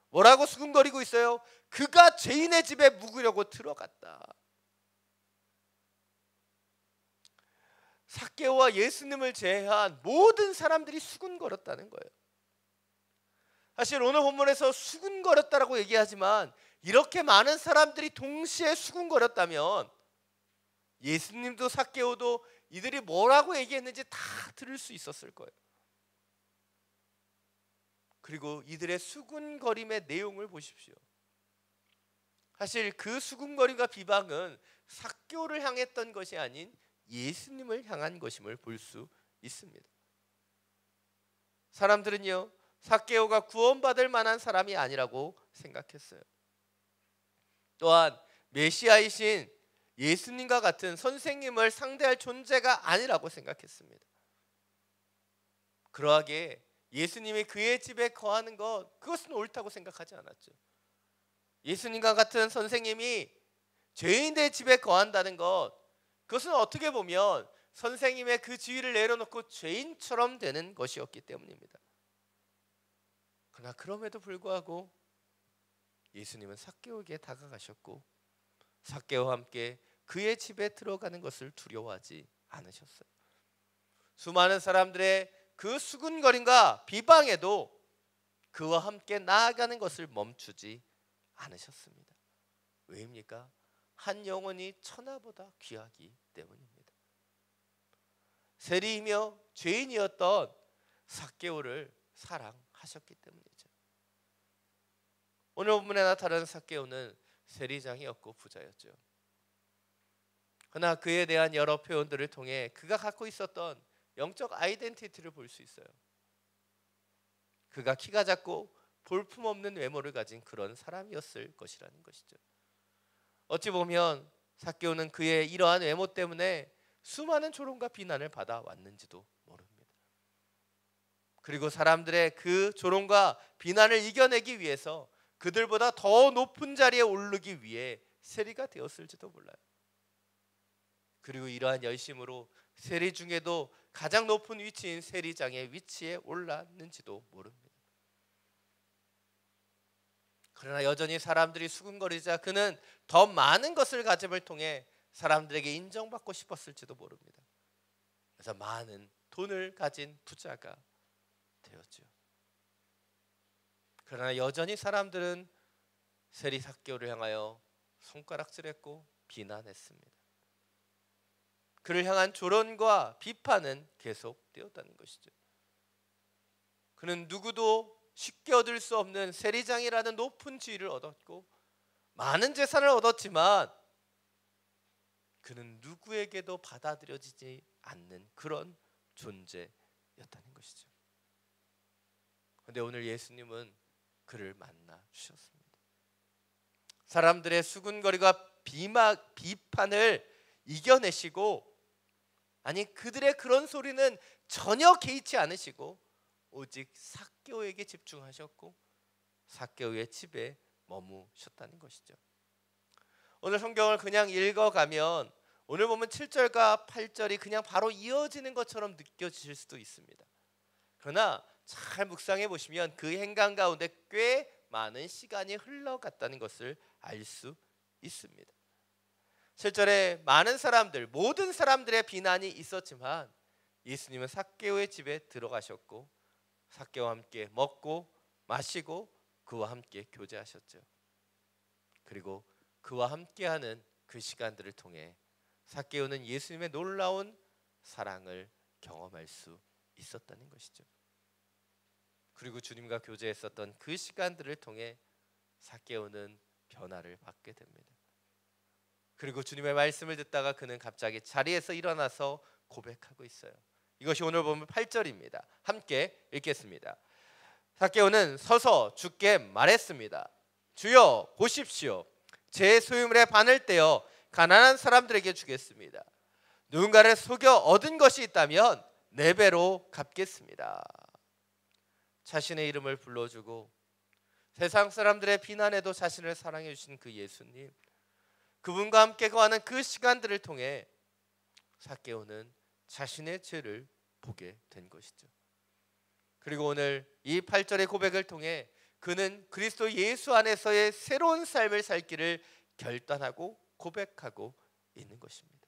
뭐라고 수군거리고 있어요? 그가 죄인의 집에 묵으려고 들어갔다. 삭개오와 예수님을 제외한 모든 사람들이 수군거렸다는 거예요. 사실 오늘 본문에서 수군거렸다라고 얘기하지만 이렇게 많은 사람들이 동시에 수군거렸다면 예수님도 삭개오도 이들이 뭐라고 얘기했는지 다 들을 수 있었을 거예요. 그리고 이들의 수군거림의 내용을 보십시오. 사실 그 수군거림과 비방은 삭개오를 향했던 것이 아닌 예수님을 향한 것임을 볼 수 있습니다. 사람들은요, 삭개오가 구원받을 만한 사람이 아니라고 생각했어요. 또한 메시아이신 예수님과 같은 선생님을 상대할 존재가 아니라고 생각했습니다. 그러하기에 예수님이 그의 집에 거하는 것, 그것은 옳다고 생각하지 않았죠. 예수님과 같은 선생님이 죄인들의 집에 거한다는 것, 그것은 어떻게 보면 선생님의 그 지위를 내려놓고 죄인처럼 되는 것이었기 때문입니다. 그러나 그럼에도 불구하고 예수님은 삭개오에게 다가가셨고 삭개오와 함께 그의 집에 들어가는 것을 두려워하지 않으셨어요. 수많은 사람들의 그 수군거림과 비방에도 그와 함께 나아가는 것을 멈추지 않으셨습니다. 왜입니까? 한 영혼이 천하보다 귀하기 때문입니다. 세리이며 죄인이었던 삭개오를 사랑하셨기 때문이죠. 오늘 본문에 나타나는 삭개오는 세리장이었고 부자였죠. 그러나 그에 대한 여러 표현들을 통해 그가 갖고 있었던 영적 아이덴티티를 볼 수 있어요. 그가 키가 작고 볼품없는 외모를 가진 그런 사람이었을 것이라는 것이죠. 어찌 보면 삭개오는 그의 이러한 외모 때문에 수많은 조롱과 비난을 받아왔는지도 모릅니다. 그리고 사람들의 그 조롱과 비난을 이겨내기 위해서 그들보다 더 높은 자리에 오르기 위해 세리가 되었을지도 몰라요. 그리고 이러한 열심으로 세리 중에도 가장 높은 위치인 세리장의 위치에 올랐는지도 모릅니다. 그러나 여전히 사람들이 수군거리자 그는 더 많은 것을 가짐을 통해 사람들에게 인정받고 싶었을지도 모릅니다. 그래서 많은 돈을 가진 부자가 되었죠. 그러나 여전히 사람들은 세리 삭개오를 향하여 손가락질했고 비난했습니다. 그를 향한 조론과 비판은 계속되었다는 것이죠. 그는 누구도 쉽게 얻을 수 없는 세리장이라는 높은 지위를 얻었고 많은 재산을 얻었지만 그는 누구에게도 받아들여지지 않는 그런 존재였다는 것이죠. 그런데 오늘 예수님은 그를 만나 주셨습니다. 사람들의 수군거리가 비판을 이겨내시고, 아니 그들의 그런 소리는 전혀 개의치 않으시고 오직 삭개오에게 집중하셨고 삭개오의 집에 머무셨다는 것이죠. 오늘 성경을 그냥 읽어가면 오늘 보면 7절과 8절이 그냥 바로 이어지는 것처럼 느껴지실 수도 있습니다. 그러나 잘 묵상해 보시면 그 행간 가운데 꽤 많은 시간이 흘러갔다는 것을 알 수 있습니다. 7절에 많은 사람들, 모든 사람들의 비난이 있었지만 예수님은 삭개오의 집에 들어가셨고 삭개오와 함께 먹고 마시고 그와 함께 교제하셨죠. 그리고 그와 함께하는 그 시간들을 통해 삭개오는 예수님의 놀라운 사랑을 경험할 수 있었다는 것이죠. 그리고 주님과 교제했었던 그 시간들을 통해 삭개오는 변화를 받게 됩니다. 그리고 주님의 말씀을 듣다가 그는 갑자기 자리에서 일어나서 고백하고 있어요. 이것이 오늘 보면 8절입니다. 함께 읽겠습니다. 삭개오는 서서 주께 말했습니다. 주여 보십시오. 제 소유물의 반을 떼어 가난한 사람들에게 주겠습니다. 누군가를 속여 얻은 것이 있다면 4배로 갚겠습니다. 자신의 이름을 불러주고 세상 사람들의 비난에도 자신을 사랑해 주신 그 예수님, 그분과 함께 거하는 그 시간들을 통해 삭개오는 자신의 죄를 보게 된 것이죠. 그리고 오늘 이 8절의 고백을 통해 그는 그리스도 예수 안에서의 새로운 삶을 살기를 결단하고 고백하고 있는 것입니다.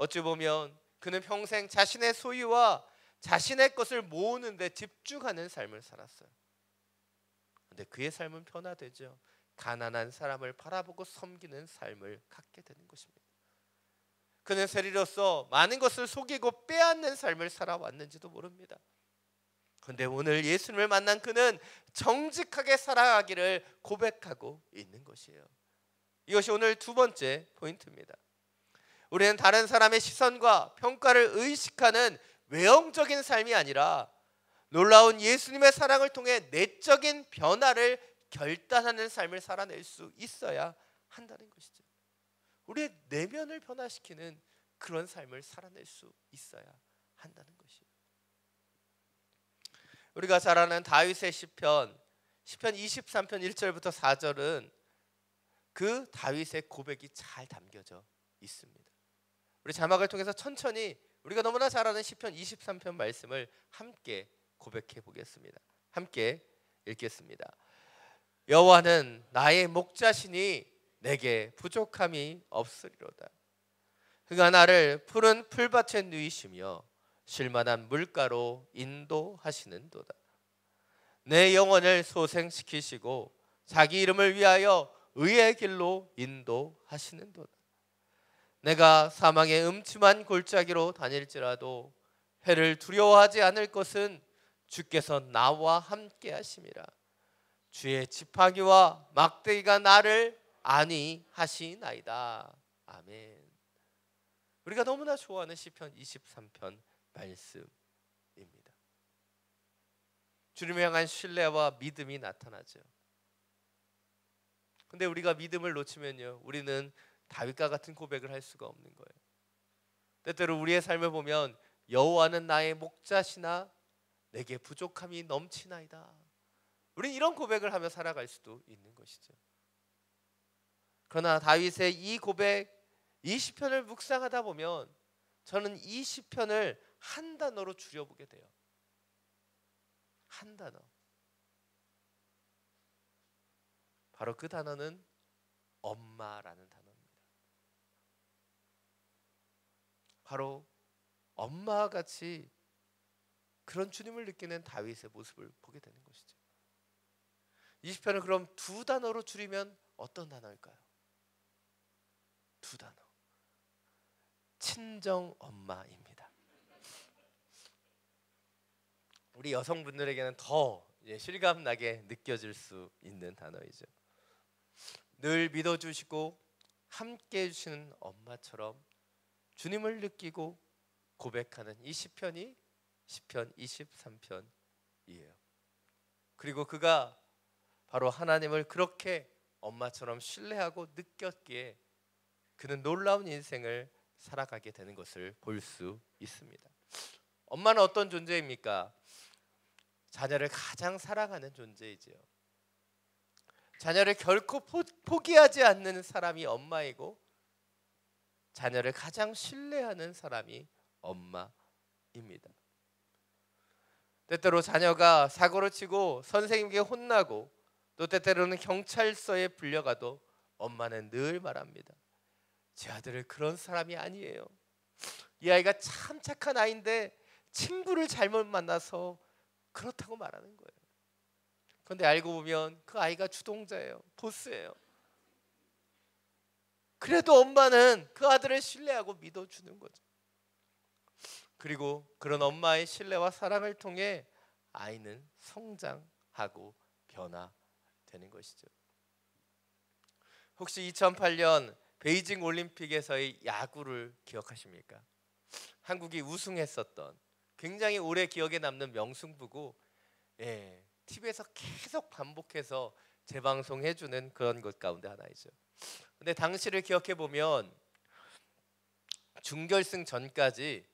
어찌 보면 그는 평생 자신의 소유와 자신의 것을 모으는 데 집중하는 삶을 살았어요. 근데 그의 삶은 변화되죠. 가난한 사람을 바라보고 섬기는 삶을 갖게 되는 것입니다. 그는 세리로서 많은 것을 속이고 빼앗는 삶을 살아왔는지도 모릅니다. 그런데 오늘 예수님을 만난 그는 정직하게 살아가기를 고백하고 있는 것이에요. 이것이 오늘 두 번째 포인트입니다. 우리는 다른 사람의 시선과 평가를 의식하는 외형적인 삶이 아니라 놀라운 예수님의 사랑을 통해 내적인 변화를 결단하는 삶을 살아낼 수 있어야 한다는 것이죠. 우리의 내면을 변화시키는 그런 삶을 살아낼 수 있어야 한다는 것이에요. 우리가 잘 아는 다윗의 시편 23편 1절부터 4절은 그 다윗의 고백이 잘 담겨져 있습니다. 우리 자막을 통해서 천천히 우리가 너무나 잘 아는 시편 23편 말씀을 함께 고백해 보겠습니다. 함께 읽겠습니다. 여호와는 나의 목자시니 내게 부족함이 없으리로다. 그가 나를 푸른 풀밭에 누이시며 쉴만한 물가로 인도하시는도다. 내 영혼을 소생시키시고 자기 이름을 위하여 의의 길로 인도하시는도다. 내가 사망의 음침한 골짜기로 다닐지라도 해를 두려워하지 않을 것은 주께서 나와 함께 하심이라. 주의 지팡이와 막대기가 나를 안위하시나이다. 아멘. 우리가 너무나 좋아하는 시편 23편 말씀입니다. 주님을 향한 신뢰와 믿음이 나타나죠. 근데 우리가 믿음을 놓치면요, 우리는 다윗과 같은 고백을 할 수가 없는 거예요. 때때로 우리의 삶을 보면 여호와는 나의 목자시나 내게 부족함이 넘치나이다. 우리는 이런 고백을 하며 살아갈 수도 있는 것이죠. 그러나 다윗의 이 고백, 이 시편을 묵상하다 보면 저는 이 시편을 한 단어로 줄여보게 돼요. 한 단어. 바로 그 단어는 엄마라는 단어입니다. 바로 엄마와 같이 그런 주님을 느끼는 다윗의 모습을 보게 되는 것이죠. 이 시편을 그럼 두 단어로 줄이면 어떤 단어일까요? 두 단어. 친정 엄마입니다. 우리 여성분들에게는 더 실감나게 느껴질 수 있는 단어이죠. 늘 믿어주시고 함께 해주시는 엄마처럼 주님을 느끼고 고백하는 이 시편이 시편 23편이에요. 그리고 그가 바로 하나님을 그렇게 엄마처럼 신뢰하고 느꼈기에 그는 놀라운 인생을 살아가게 되는 것을 볼 수 있습니다. 엄마는 어떤 존재입니까? 자녀를 가장 사랑하는 존재이지요. 자녀를 결코 포기하지 않는 사람이 엄마이고 자녀를 가장 신뢰하는 사람이 엄마입니다. 때때로 자녀가 사고를 치고 선생님께 혼나고 또 때때로는 경찰서에 불려가도 엄마는 늘 말합니다. 제 아들은 그런 사람이 아니에요. 이 아이가 참 착한 아이인데 친구를 잘못 만나서 그렇다고 말하는 거예요. 그런데 알고 보면 그 아이가 주동자예요. 보스예요. 그래도 엄마는 그 아들을 신뢰하고 믿어주는 거죠. 그리고 그런 엄마의 신뢰와 사랑을 통해 아이는 성장하고 변화되는 것이죠. 혹시 2008년 베이징 올림픽에서의 야구를 기억하십니까? 한국이 우승했었던 굉장히 오래 기억에 남는 명승부고, TV에서 계속 반복해서 재방송해주는 그런 것 가운데 하나이죠. 근데 당시를 기억해 보면 준결승 전까지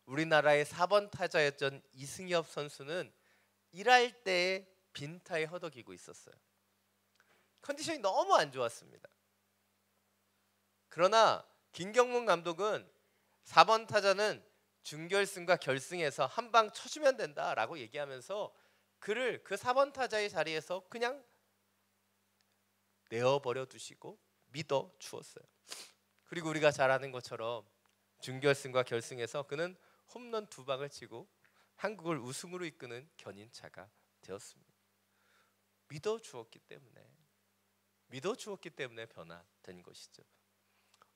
우리나라의 4번 타자였던 이승엽 선수는 일할 때에 빈타에 허덕이고 있었어요. 컨디션이 너무 안 좋았습니다. 그러나 김경문 감독은 4번 타자는 준결승과 결승에서 한 방 쳐주면 된다라고 얘기하면서 그를 그 4번 타자의 자리에서 그냥 내어버려 두시고 믿어 주었어요. 그리고 우리가 잘 아는 것처럼 준결승과 결승에서 그는 홈런 2방을 치고 한국을 우승으로 이끄는 견인차가 되었습니다. 믿어주었기 때문에 변화된 것이죠.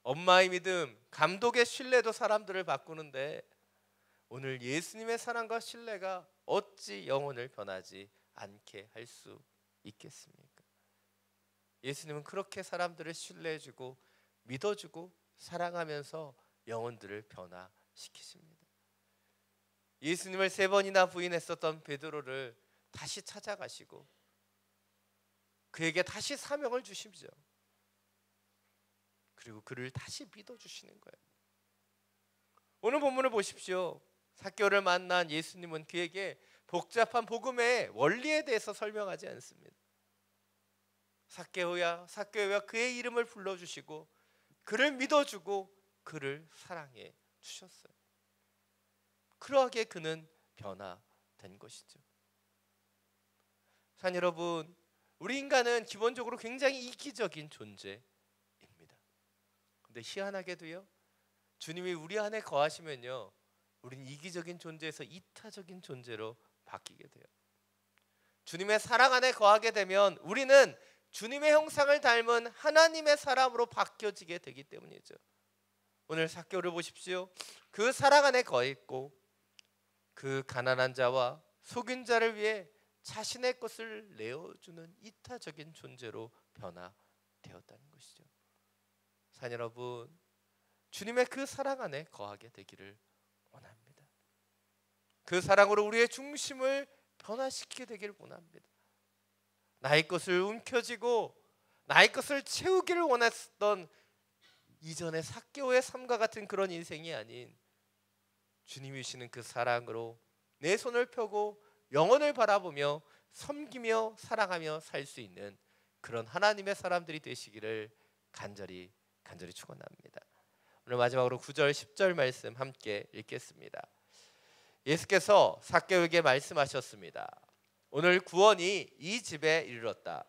엄마의 믿음, 감독의 신뢰도 사람들을 바꾸는데 오늘 예수님의 사랑과 신뢰가 어찌 영혼을 변하지 않게 할 수 있겠습니까? 예수님은 그렇게 사람들을 신뢰해주고 믿어주고 사랑하면서 영혼들을 변화시키십니다. 예수님을 3번이나 부인했었던 베드로를 다시 찾아가시고 그에게 다시 사명을 주시죠. 그리고 그를 다시 믿어주시는 거예요. 오늘 본문을 보십시오. 삭개오를 만난 예수님은 그에게 복잡한 복음의 원리에 대해서 설명하지 않습니다. 삭개오야 그의 이름을 불러주시고 그를 믿어주고 그를 사랑해 주셨어요. 그러하게 그는 변화된 것이죠. 산 여러분, 우리 인간은 기본적으로 굉장히 이기적인 존재입니다. 근데 희한하게도요, 주님이 우리 안에 거하시면요, 우린 이기적인 존재에서 이타적인 존재로 바뀌게 돼요. 주님의 사랑 안에 거하게 되면 우리는 주님의 형상을 닮은 하나님의 사람으로 바뀌어지게 되기 때문이죠. 오늘 삭개오를 보십시오. 그 사랑 안에 거했고 그 가난한 자와 속인 자를 위해 자신의 것을 내어주는 이타적인 존재로 변화되었다는 것이죠. 산 여러분, 주님의 그 사랑 안에 거하게 되기를 원합니다. 그 사랑으로 우리의 중심을 변화시키게 되기를 원합니다. 나의 것을 움켜쥐고 나의 것을 채우기를 원했던 이전의 삭개오의 삶과 같은 그런 인생이 아닌 주님이 주시는 그 사랑으로 내 손을 펴고 영혼을 바라보며 섬기며 사랑하며 살 수 있는 그런 하나님의 사람들이 되시기를 간절히 축원합니다. 오늘 마지막으로 9절 10절 말씀 함께 읽겠습니다. 예수께서 삭개오에게 말씀하셨습니다. 오늘 구원이 이 집에 이르렀다.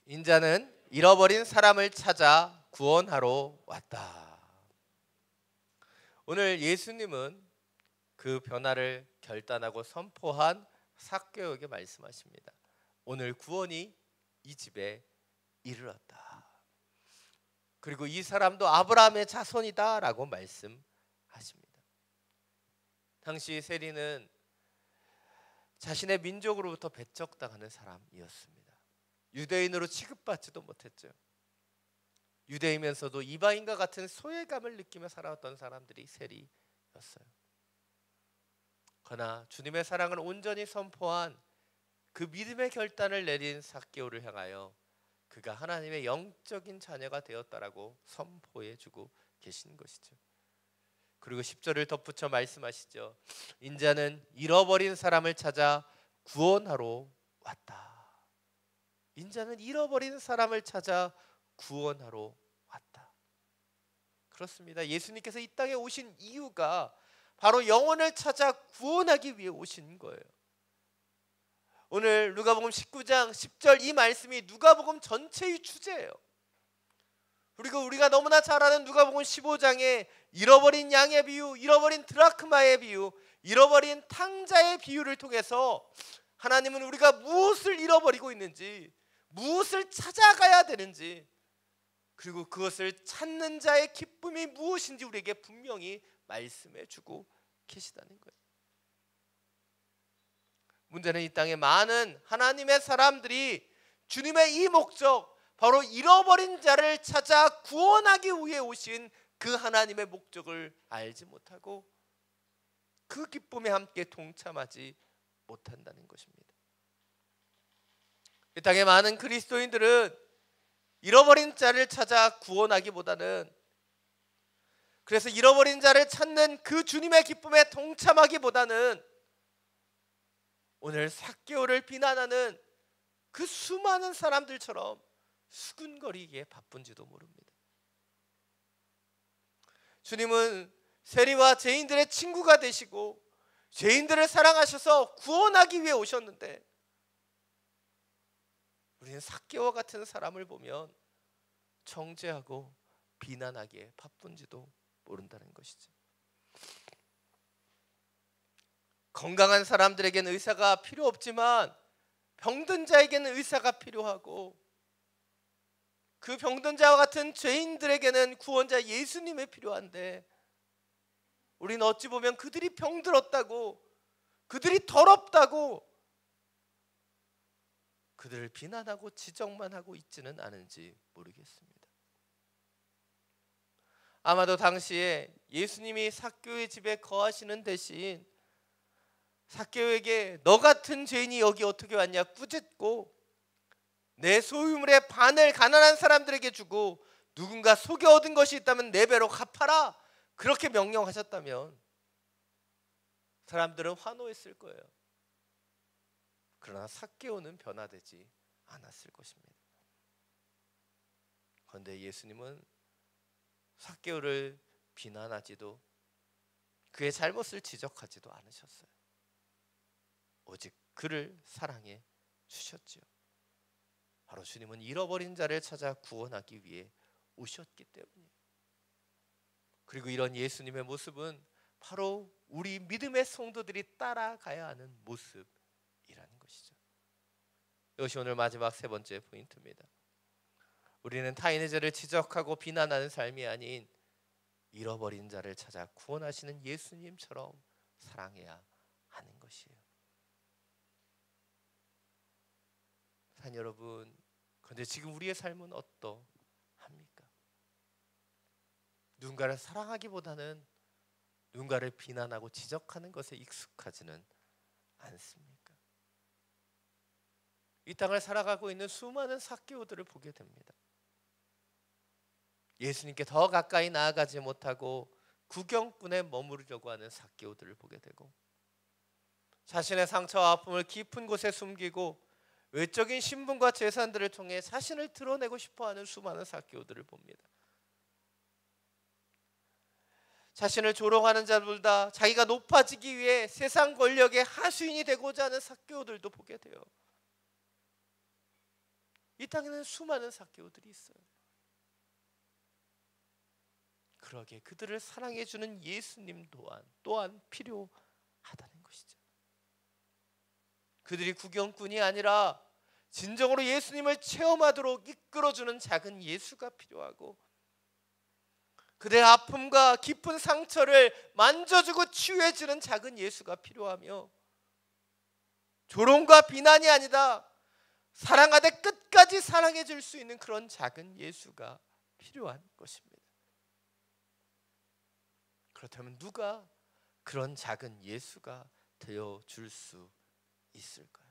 인자는 잃어버린 사람을 찾아 구원하러 왔다. 오늘 예수님은 그 변화를 결단하고 선포한 삭개오에게 말씀하십니다. 오늘 구원이 이 집에 이르렀다. 그리고 이 사람도 아브라함의 자손이다 라고 말씀하십니다. 당시 세리는 자신의 민족으로부터 배척당하는 사람이었습니다. 유대인으로 취급받지도 못했죠. 유대이면서도 이방인과 같은 소외감을 느끼며 살아왔던 사람들이 세리였어요. 그러나 주님의 사랑을 온전히 선포한 그 믿음의 결단을 내린 삭개오를 향하여 그가 하나님의 영적인 자녀가 되었다라고 선포해주고 계신 것이죠. 그리고 10절을 덧붙여 말씀하시죠. 인자는 잃어버린 사람을 찾아 구원하러 왔다. 인자는 잃어버린 사람을 찾아 구원하러 왔다. 그렇습니다. 예수님께서 이 땅에 오신 이유가 바로 영혼을 찾아 구원하기 위해 오신 거예요. 오늘 누가복음 19장 10절 이 말씀이 누가복음 전체의 주제예요. 그리고 우리가 너무나 잘 아는 누가복음 15장의 잃어버린 양의 비유, 잃어버린 드라크마의 비유, 잃어버린 탕자의 비유를 통해서 하나님은 우리가 무엇을 잃어버리고 있는지, 무엇을 찾아가야 되는지, 그리고 그것을 찾는 자의 기쁨이 무엇인지 우리에게 분명히 말씀해 주고 계시다는 거예요. 문제는 이 땅에 많은 하나님의 사람들이 주님의 이 목적, 바로 잃어버린 자를 찾아 구원하기 위해 오신 그 하나님의 목적을 알지 못하고 그 기쁨에 함께 동참하지 못한다는 것입니다. 이 땅에 많은 그리스도인들은 잃어버린 자를 찾아 구원하기보다는, 그래서 잃어버린 자를 찾는 그 주님의 기쁨에 동참하기보다는 오늘 삭개오를 비난하는 그 수많은 사람들처럼 수군거리기에 바쁜지도 모릅니다. 주님은 세리와 죄인들의 친구가 되시고 죄인들을 사랑하셔서 구원하기 위해 오셨는데, 우리는 삭개오와 같은 사람을 보면 정죄하고 비난하기에 바쁜지도 모른다는 것이죠. 건강한 사람들에게는 의사가 필요 없지만 병든 자에게는 의사가 필요하고, 그 병든 자와 같은 죄인들에게는 구원자 예수님이 필요한데, 우리는 어찌 보면 그들이 병들었다고, 그들이 더럽다고 그들을 비난하고 지적만 하고 있지는 않은지 모르겠습니다. 아마도 당시에 예수님이 삭개오의 집에 거하시는 대신 삭개오에게 너 같은 죄인이 여기 어떻게 왔냐 꾸짖고, 내 소유물의 반을 가난한 사람들에게 주고 누군가 속여 얻은 것이 있다면 4배로 갚아라, 그렇게 명령하셨다면 사람들은 환호했을 거예요. 그러나 삭개오는 변화되지 않았을 것입니다. 그런데 예수님은 삭개오를 비난하지도 그의 잘못을 지적하지도 않으셨어요. 오직 그를 사랑해 주셨지요. 바로 주님은 잃어버린 자를 찾아 구원하기 위해 오셨기 때문이에요. 그리고 이런 예수님의 모습은 바로 우리 믿음의 성도들이 따라가야 하는 모습이라는 것이죠. 이것이 오늘 마지막 3번째 포인트입니다. 우리는 타인의 죄를 지적하고 비난하는 삶이 아닌 잃어버린 자를 찾아 구원하시는 예수님처럼 사랑해야 하는 것이에요. 산 여러분, 그런데 지금 우리의 삶은 어떠합니까? 누군가를 사랑하기보다는 누군가를 비난하고 지적하는 것에 익숙하지는 않습니까? 이 땅을 살아가고 있는 수많은 삭개오들을 보게 됩니다. 예수님께 더 가까이 나아가지 못하고 구경꾼에 머무르려고 하는 삭개오들을 보게 되고, 자신의 상처와 아픔을 깊은 곳에 숨기고 외적인 신분과 재산들을 통해 자신을 드러내고 싶어하는 수많은 삭개오들을 봅니다. 자신을 조롱하는 자들보다 자기가 높아지기 위해 세상 권력의 하수인이 되고자 하는 삭개오들도 보게 돼요. 이 땅에는 수많은 삭개오들이 있어요. 그러게 그들을 사랑해 주는 예수님 또한 필요하다는 것이죠. 그들이 구경꾼이 아니라 진정으로 예수님을 체험하도록 이끌어주는 작은 예수가 필요하고, 그들의 아픔과 깊은 상처를 만져주고 치유해주는 작은 예수가 필요하며, 조롱과 비난이 아니다 사랑하되 끝까지 사랑해 줄 수 있는 그런 작은 예수가 필요한 것입니다. 그렇다면 누가 그런 작은 예수가 되어줄 수 있을까요?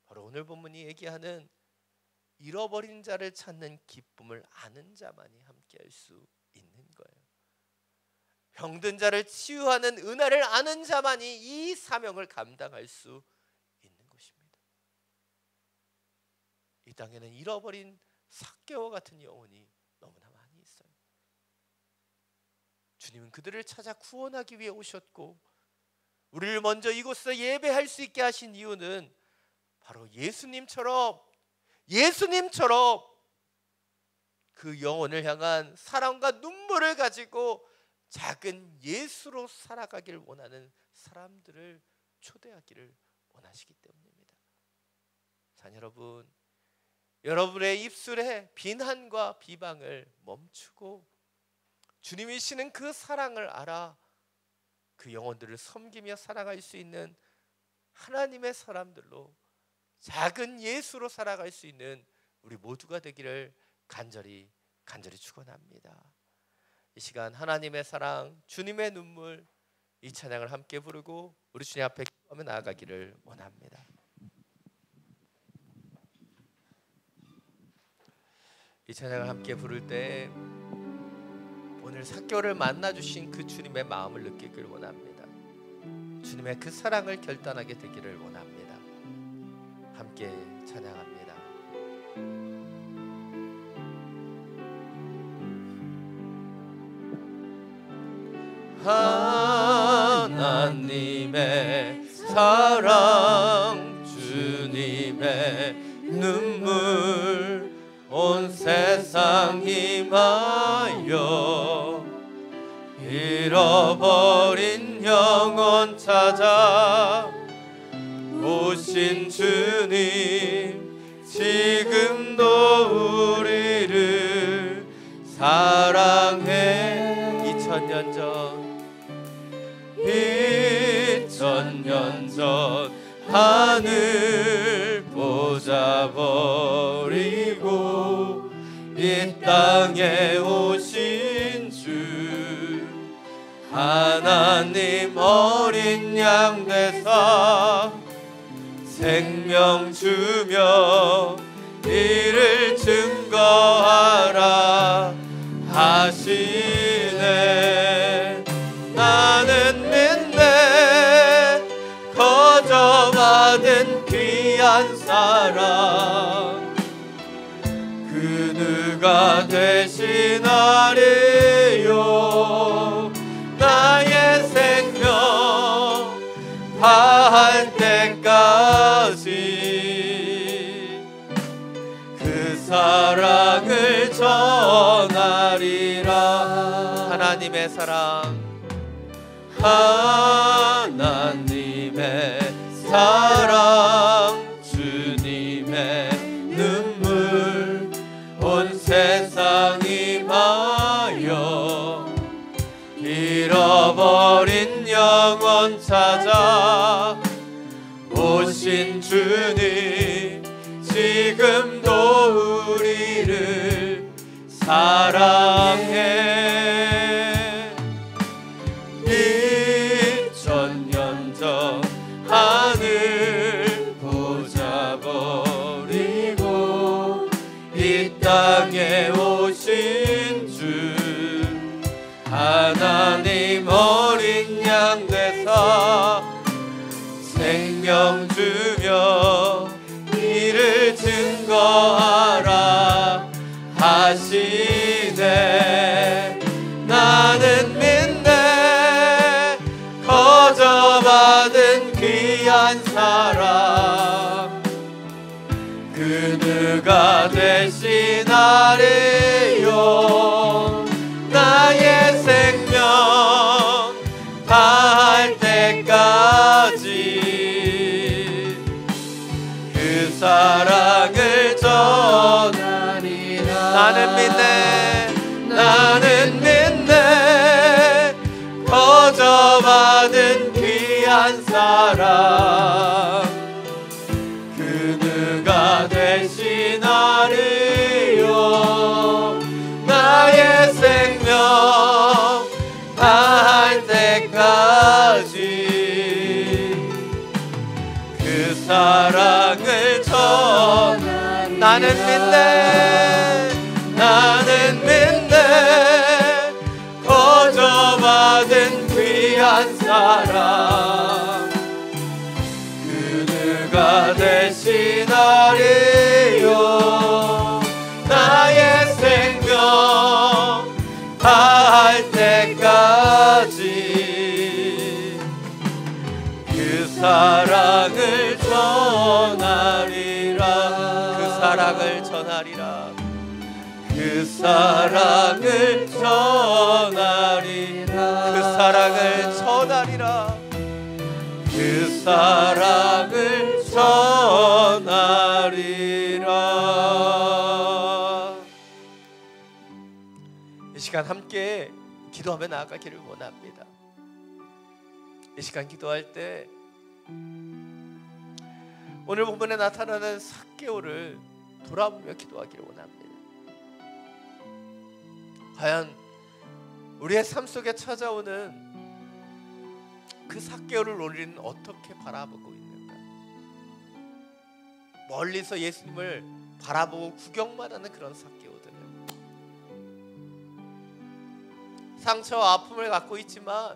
바로 오늘 본문이 얘기하는 잃어버린 자를 찾는 기쁨을 아는 자만이 함께할 수 있는 거예요. 병든 자를 치유하는 은혜를 아는 자만이 이 사명을 감당할 수 있는 것입니다. 이 땅에는 잃어버린 삭개오 같은 영혼이 너무나 많이 있어요. 주님은 그들을 찾아 구원하기 위해 오셨고, 우리를 먼저 이곳에서 예배할 수 있게 하신 이유는 바로 예수님처럼 그 영혼을 향한 사랑과 눈물을 가지고 작은 예수로 살아가길 원하는 사람들을 초대하기를 원하시기 때문입니다. 자, 여러분, 여러분의 입술에 비난과 비방을 멈추고 주님이시는 그 사랑을 알아 그 영혼들을 섬기며 살아갈 수 있는 하나님의 사람들로, 작은 예수로 살아갈 수 있는 우리 모두가 되기를 간절히 축원합니다. 이 시간 하나님의 사랑, 주님의 눈물, 이 찬양을 함께 부르고 우리 주님 앞에 기도하며 나아가기를 원합니다. 이 찬양을 함께 부를 때 오늘 삭개오를 만나주신 그 주님의 마음을 느끼기를 원합니다. 주님의 그 사랑을 결단하게 되기를 원합니다. 함께 찬양합니다. 하나님의 사랑, 주님의 눈물, 온 세상이 오신 주님 지금도 우리를 사랑해. 2000년 전 하늘 보자 버리고 이 땅에 오신 주 하나님 어린 양 되사 생명 주며 이를 증거하라 하시네. 나는 믿네 거저받은 귀한 사랑 그 누가 대신하리요. 나의 생명 다할 때까지 그 사랑을 전하리라. 하나님의 사랑, 하나님의 사랑, 주님의 눈물 온 세상 임하여 잃어버린 영혼 찾아 오신 주님 지금도 우리를 사랑해. 2000년 전 하늘 보자 버리고 이 땅에 오신 주 하나님 어린 양 되사 생명 주며 이를 증거하라 하시네. 나는 믿네 거저받은 귀한 사랑 그 누가 대신하리요. 나의 생명 다할 때까지 그 사랑을 전하리라. 나는 믿네 거저받은 귀한 사랑 그 누가 대신하리요. 나의 생명 다할 때까지 그 사랑을 전하리라. 나는 믿네 거저받은 귀한 사랑 그 누가 대신하리요. 나의 생명 다할 때까지 그 사랑을 전하리라. 그 사랑을 전하리라. 그 사랑을 전하리라. 그 사랑을 전하리라. 그 사랑을 전하리라. 이 시간 함께 기도하며 나아가기를 원합니다. 이 시간 기도할 때 오늘 본문에 나타나는 삭개오를 돌아보며 기도하기를 원합니다. 과연 우리의 삶 속에 찾아오는 그 삭개오를 우리는 어떻게 바라보고 있는가? 멀리서 예수님을 바라보고 구경만 하는 그런 삭개오들은 상처와 아픔을 갖고 있지만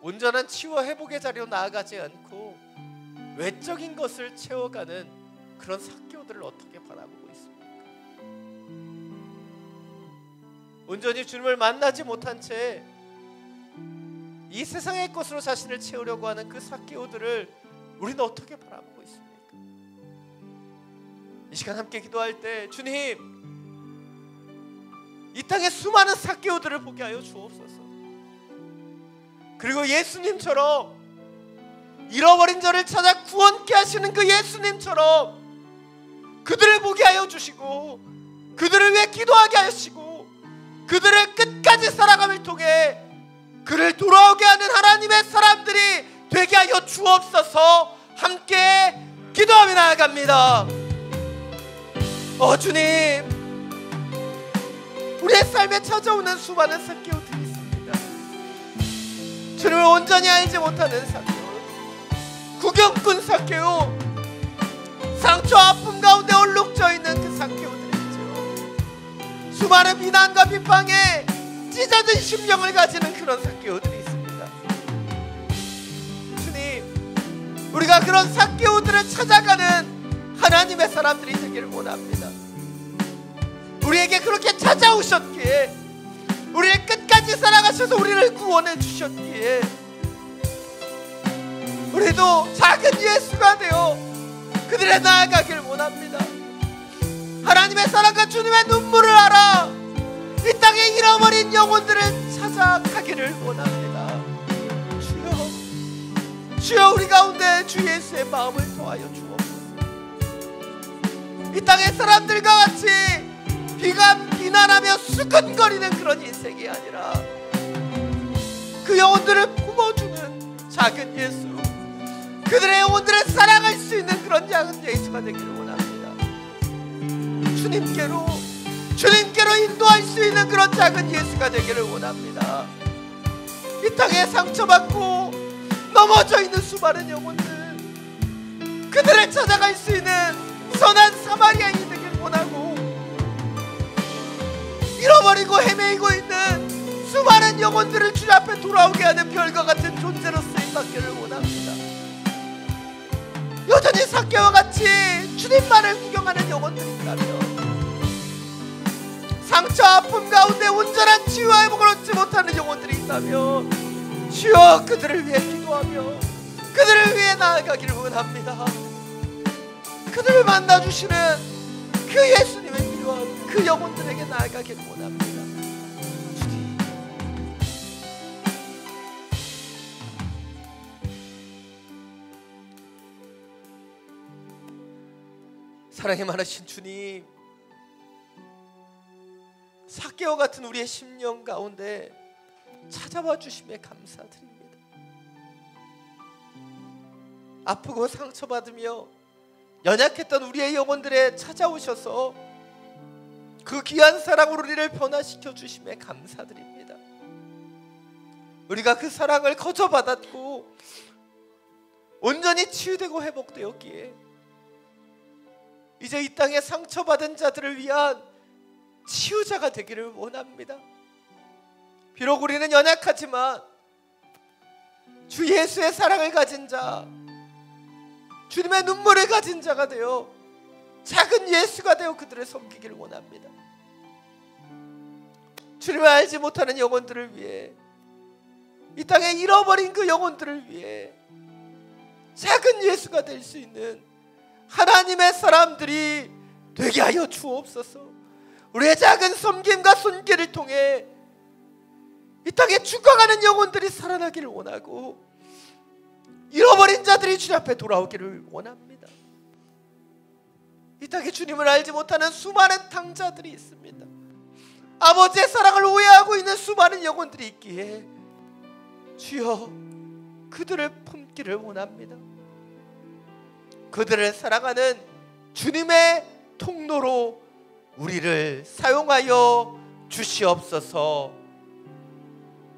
온전한 치유와 회복의 자리로 나아가지 않고 외적인 것을 채워가는 그런 삭개오들을 어떻게 바라보고 있습니까? 온전히 주님을 만나지 못한 채 이 세상의 것으로 자신을 채우려고 하는 그 삭개오들을 우리는 어떻게 바라보고 있습니까? 이 시간 함께 기도할 때 주님, 이 땅에 수많은 삭개오들을 보게 하여 주옵소서. 그리고 예수님처럼 잃어버린 저를 찾아 구원케 하시는 그 예수님처럼 그들을 보게 하여 주시고 그들을 위해 기도하게 하시고 그들을 끝까지 살아감을 통해 그를 돌아오게 하는 하나님의 사람들이 되게 하여 주옵소서. 함께 기도하며 나아갑니다. 주님, 우리의 삶에 찾아오는 수많은 삭개오들이 있습니다. 주님을 온전히 알지 못하는 삭개오, 구경꾼 삭개오, 상처 아픔 가운데 얼룩져 있는 그 삭개오들이 있죠. 수많은 비난과 비방에 찢어진 심령을 가지는 그런 삭개오들이 있습니다. 주님, 우리가 그런 삭개오들을 찾아가는 하나님의 사람들이 되기를 원합니다. 우리에게 그렇게 찾아오셨기에, 우리를 끝까지 살아가셔서 우리를 구원해 주셨기에, 우리도 작은 예수가 되어 그들에 나아가길 원합니다. 하나님의 사랑과 주님의 눈물을 알아 이 땅에 잃어버린 영혼들을 찾아가기를 원합니다. 주여, 우리 가운데 주 예수의 마음을 더하여 주옵소서. 이 땅의 사람들과 같이 비난하며 수근거리는 그런 인생이 아니라 그 영혼들을 품어주는 작은 예수, 그들의 영혼들을 사랑할 수 있는 그런 작은 예수가 되기를 원합니다. 주님께로 인도할 수 있는 그런 작은 예수가 되기를 원합니다. 이 땅에 상처받고 넘어져 있는 수많은 영혼들, 그들을 찾아갈 수 있는 선한 사마리아인이 되기를 원하고, 잃어버리고 헤매이고 있는 수많은 영혼들을 주 앞에 돌아오게 하는 별과 같은 존재로 쓰임받기를 원합니다. 여전히 삭개와 같이 주님만을 구경하는 영혼들이 있다면, 상처 아픔 가운데 온전한 치유와 회복을 얻지 못하는 영혼들이 있다면, 주여 그들을 위해 기도하며 그들을 위해 나아가기를 원합니다. 그들을 만나주시는 그 예수님의 필요한 그 영혼들에게 나아가기를 원합니다. 주님, 사랑이 많으신 주님, 삭개와 같은 우리의 심령 가운데 찾아와 주심에 감사드립니다. 아프고 상처받으며 연약했던 우리의 영혼들에 찾아오셔서 그 귀한 사랑으로 우리를 변화시켜 주심에 감사드립니다. 우리가 그 사랑을 거저받았고 온전히 치유되고 회복되었기에 이제 이 땅에 상처받은 자들을 위한 치유자가 되기를 원합니다. 비록 우리는 연약하지만 주 예수의 사랑을 가진 자, 주님의 눈물을 가진 자가 되어 작은 예수가 되어 그들을 섬기기를 원합니다. 주님을 알지 못하는 영혼들을 위해, 이 땅에 잃어버린 그 영혼들을 위해 작은 예수가 될 수 있는 하나님의 사람들이 되게 하여 주옵소서. 우리의 작은 섬김과 손길을 통해 이 땅에 죽어가는 영혼들이 살아나기를 원하고, 잃어버린 자들이 주님 앞에 돌아오기를 원합니다. 이 땅에 주님을 알지 못하는 수많은 탕자들이 있습니다. 아버지의 사랑을 오해하고 있는 수많은 영혼들이 있기에 주여 그들을 품기를 원합니다. 그들을 사랑하는 주님의 통로로 우리를 사용하여 주시옵소서.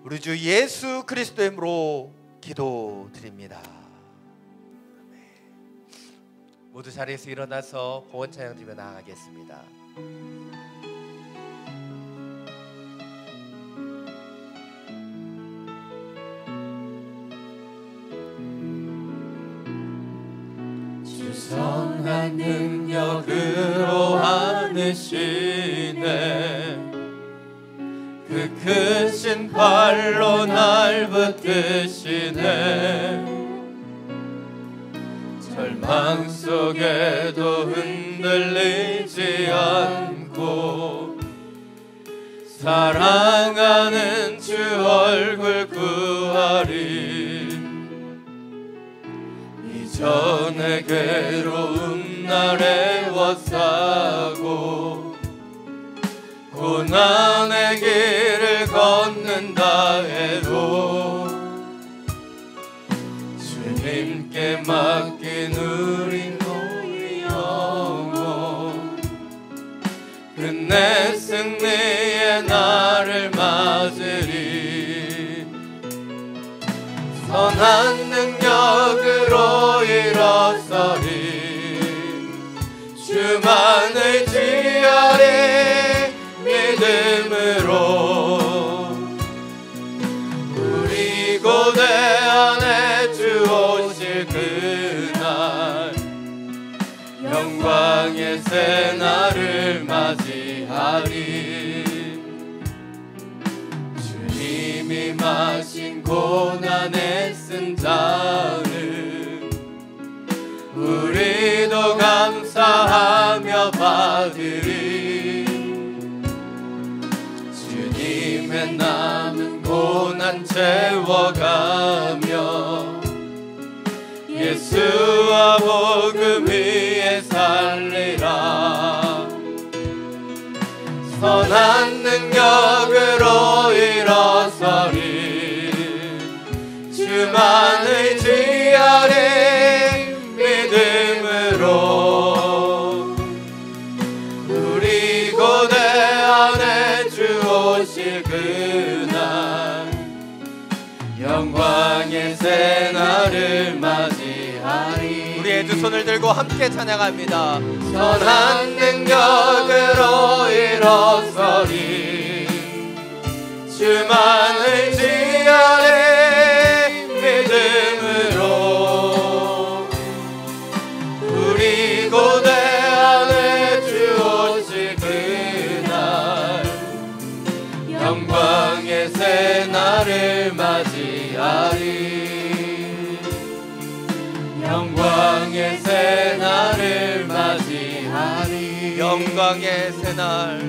우리 주 예수 그리스도의 이름으로 기도드립니다. 아멘. 모두 자리에서 일어나서 봉헌 찬양 드리며 나아가겠습니다. 주 선한 능력으로 안으시네, 그 크신 팔로 날 붙드시네. 절망 속에도 흔들리지 않고 사랑하는 주 얼굴 구하리. 내 괴로움 날 애워싸고 고난의 길을 걷는다 해도 주님께 맡긴 우리 영혼 끝내 승리의 날을 맞으리 선한 능력으로 일어서리 주만 의지하리 믿음으로 우리 고대 안에 주 오실 그날 영광의 새날을 맞이하리 주님이 마신 고난의 쓴 잔을 우리도 감사하며 받으리 주님의 남은 고난 채워가며 예수와 복음 위에 살리라 선한 능력으로 일어서리 주만 의지하리 믿음으로 우리 고대 안에 주 오실 그날 영광의 새날을 맞이하리 우리의 두 손을 들고 함께 찬양합니다. 선한 능력으로 일어서리 주만 의지하리 믿음으로 우리 고대 안에 주 오실 그날 영광의 새날을 맞이하리 영광의 새날을 맞이하리 영광의 새날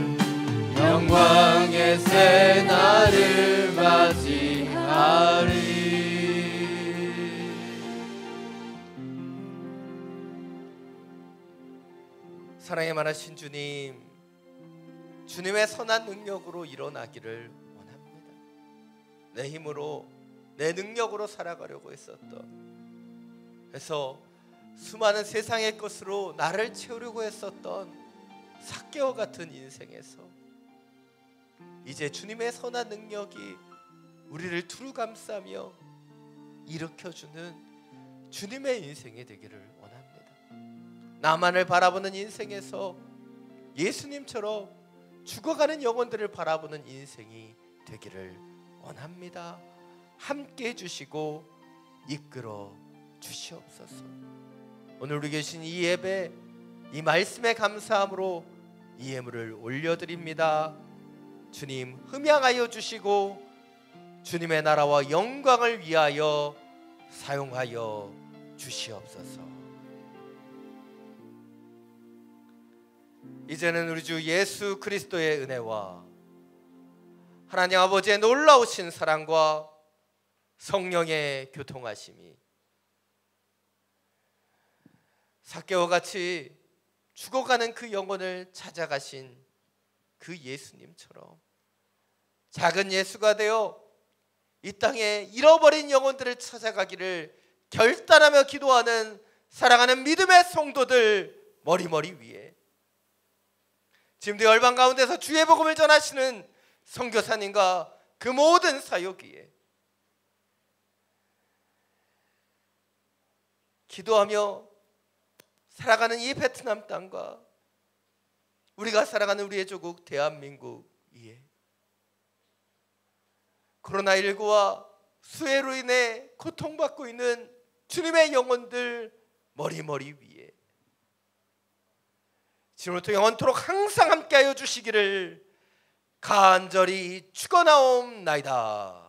영광의 새날을 맞이하리 사랑에 많으신 주님, 주님의 선한 능력으로 일어나기를 원합니다. 내 힘으로 내 능력으로 살아가려고 했었던 그래서 수많은 세상의 것으로 나를 채우려고 했었던 삭개와 같은 인생에서 이제 주님의 선한 능력이 우리를 두루 감싸며 일으켜주는 주님의 인생이 되기를 원합니다. 나만을 바라보는 인생에서 예수님처럼 죽어가는 영혼들을 바라보는 인생이 되기를 원합니다. 함께 해주시고 이끌어 주시옵소서. 오늘 우리 계신 이 예배, 이 말씀에 감사함으로 이 예물을 올려드립니다. 주님 흠양하여 주시고 주님의 나라와 영광을 위하여 사용하여 주시옵소서. 이제는 우리 주 예수 그리스도의 은혜와 하나님 아버지의 놀라우신 사랑과 성령의 교통하심이 삭개와 같이 죽어가는 그 영혼을 찾아가신 그 예수님처럼 작은 예수가 되어 이 땅에 잃어버린 영혼들을 찾아가기를 결단하며 기도하는 사랑하는 믿음의 성도들 머리머리 위에 지금도 열방 가운데서 주의 복음을 전하시는 선교사님과 그 모든 사역 위에 기도하며 살아가는 이 베트남 땅과 우리가 살아가는 우리의 조국 대한민국 위에 코로나19와 수해로 인해 고통받고 있는 주님의 영혼들 머리머리 위에 지금부터 영원토록 항상 함께하여 주시기를 간절히 축원하옵나이다.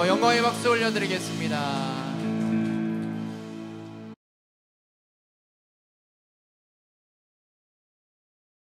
한번 영광의 박수 올려드리겠습니다.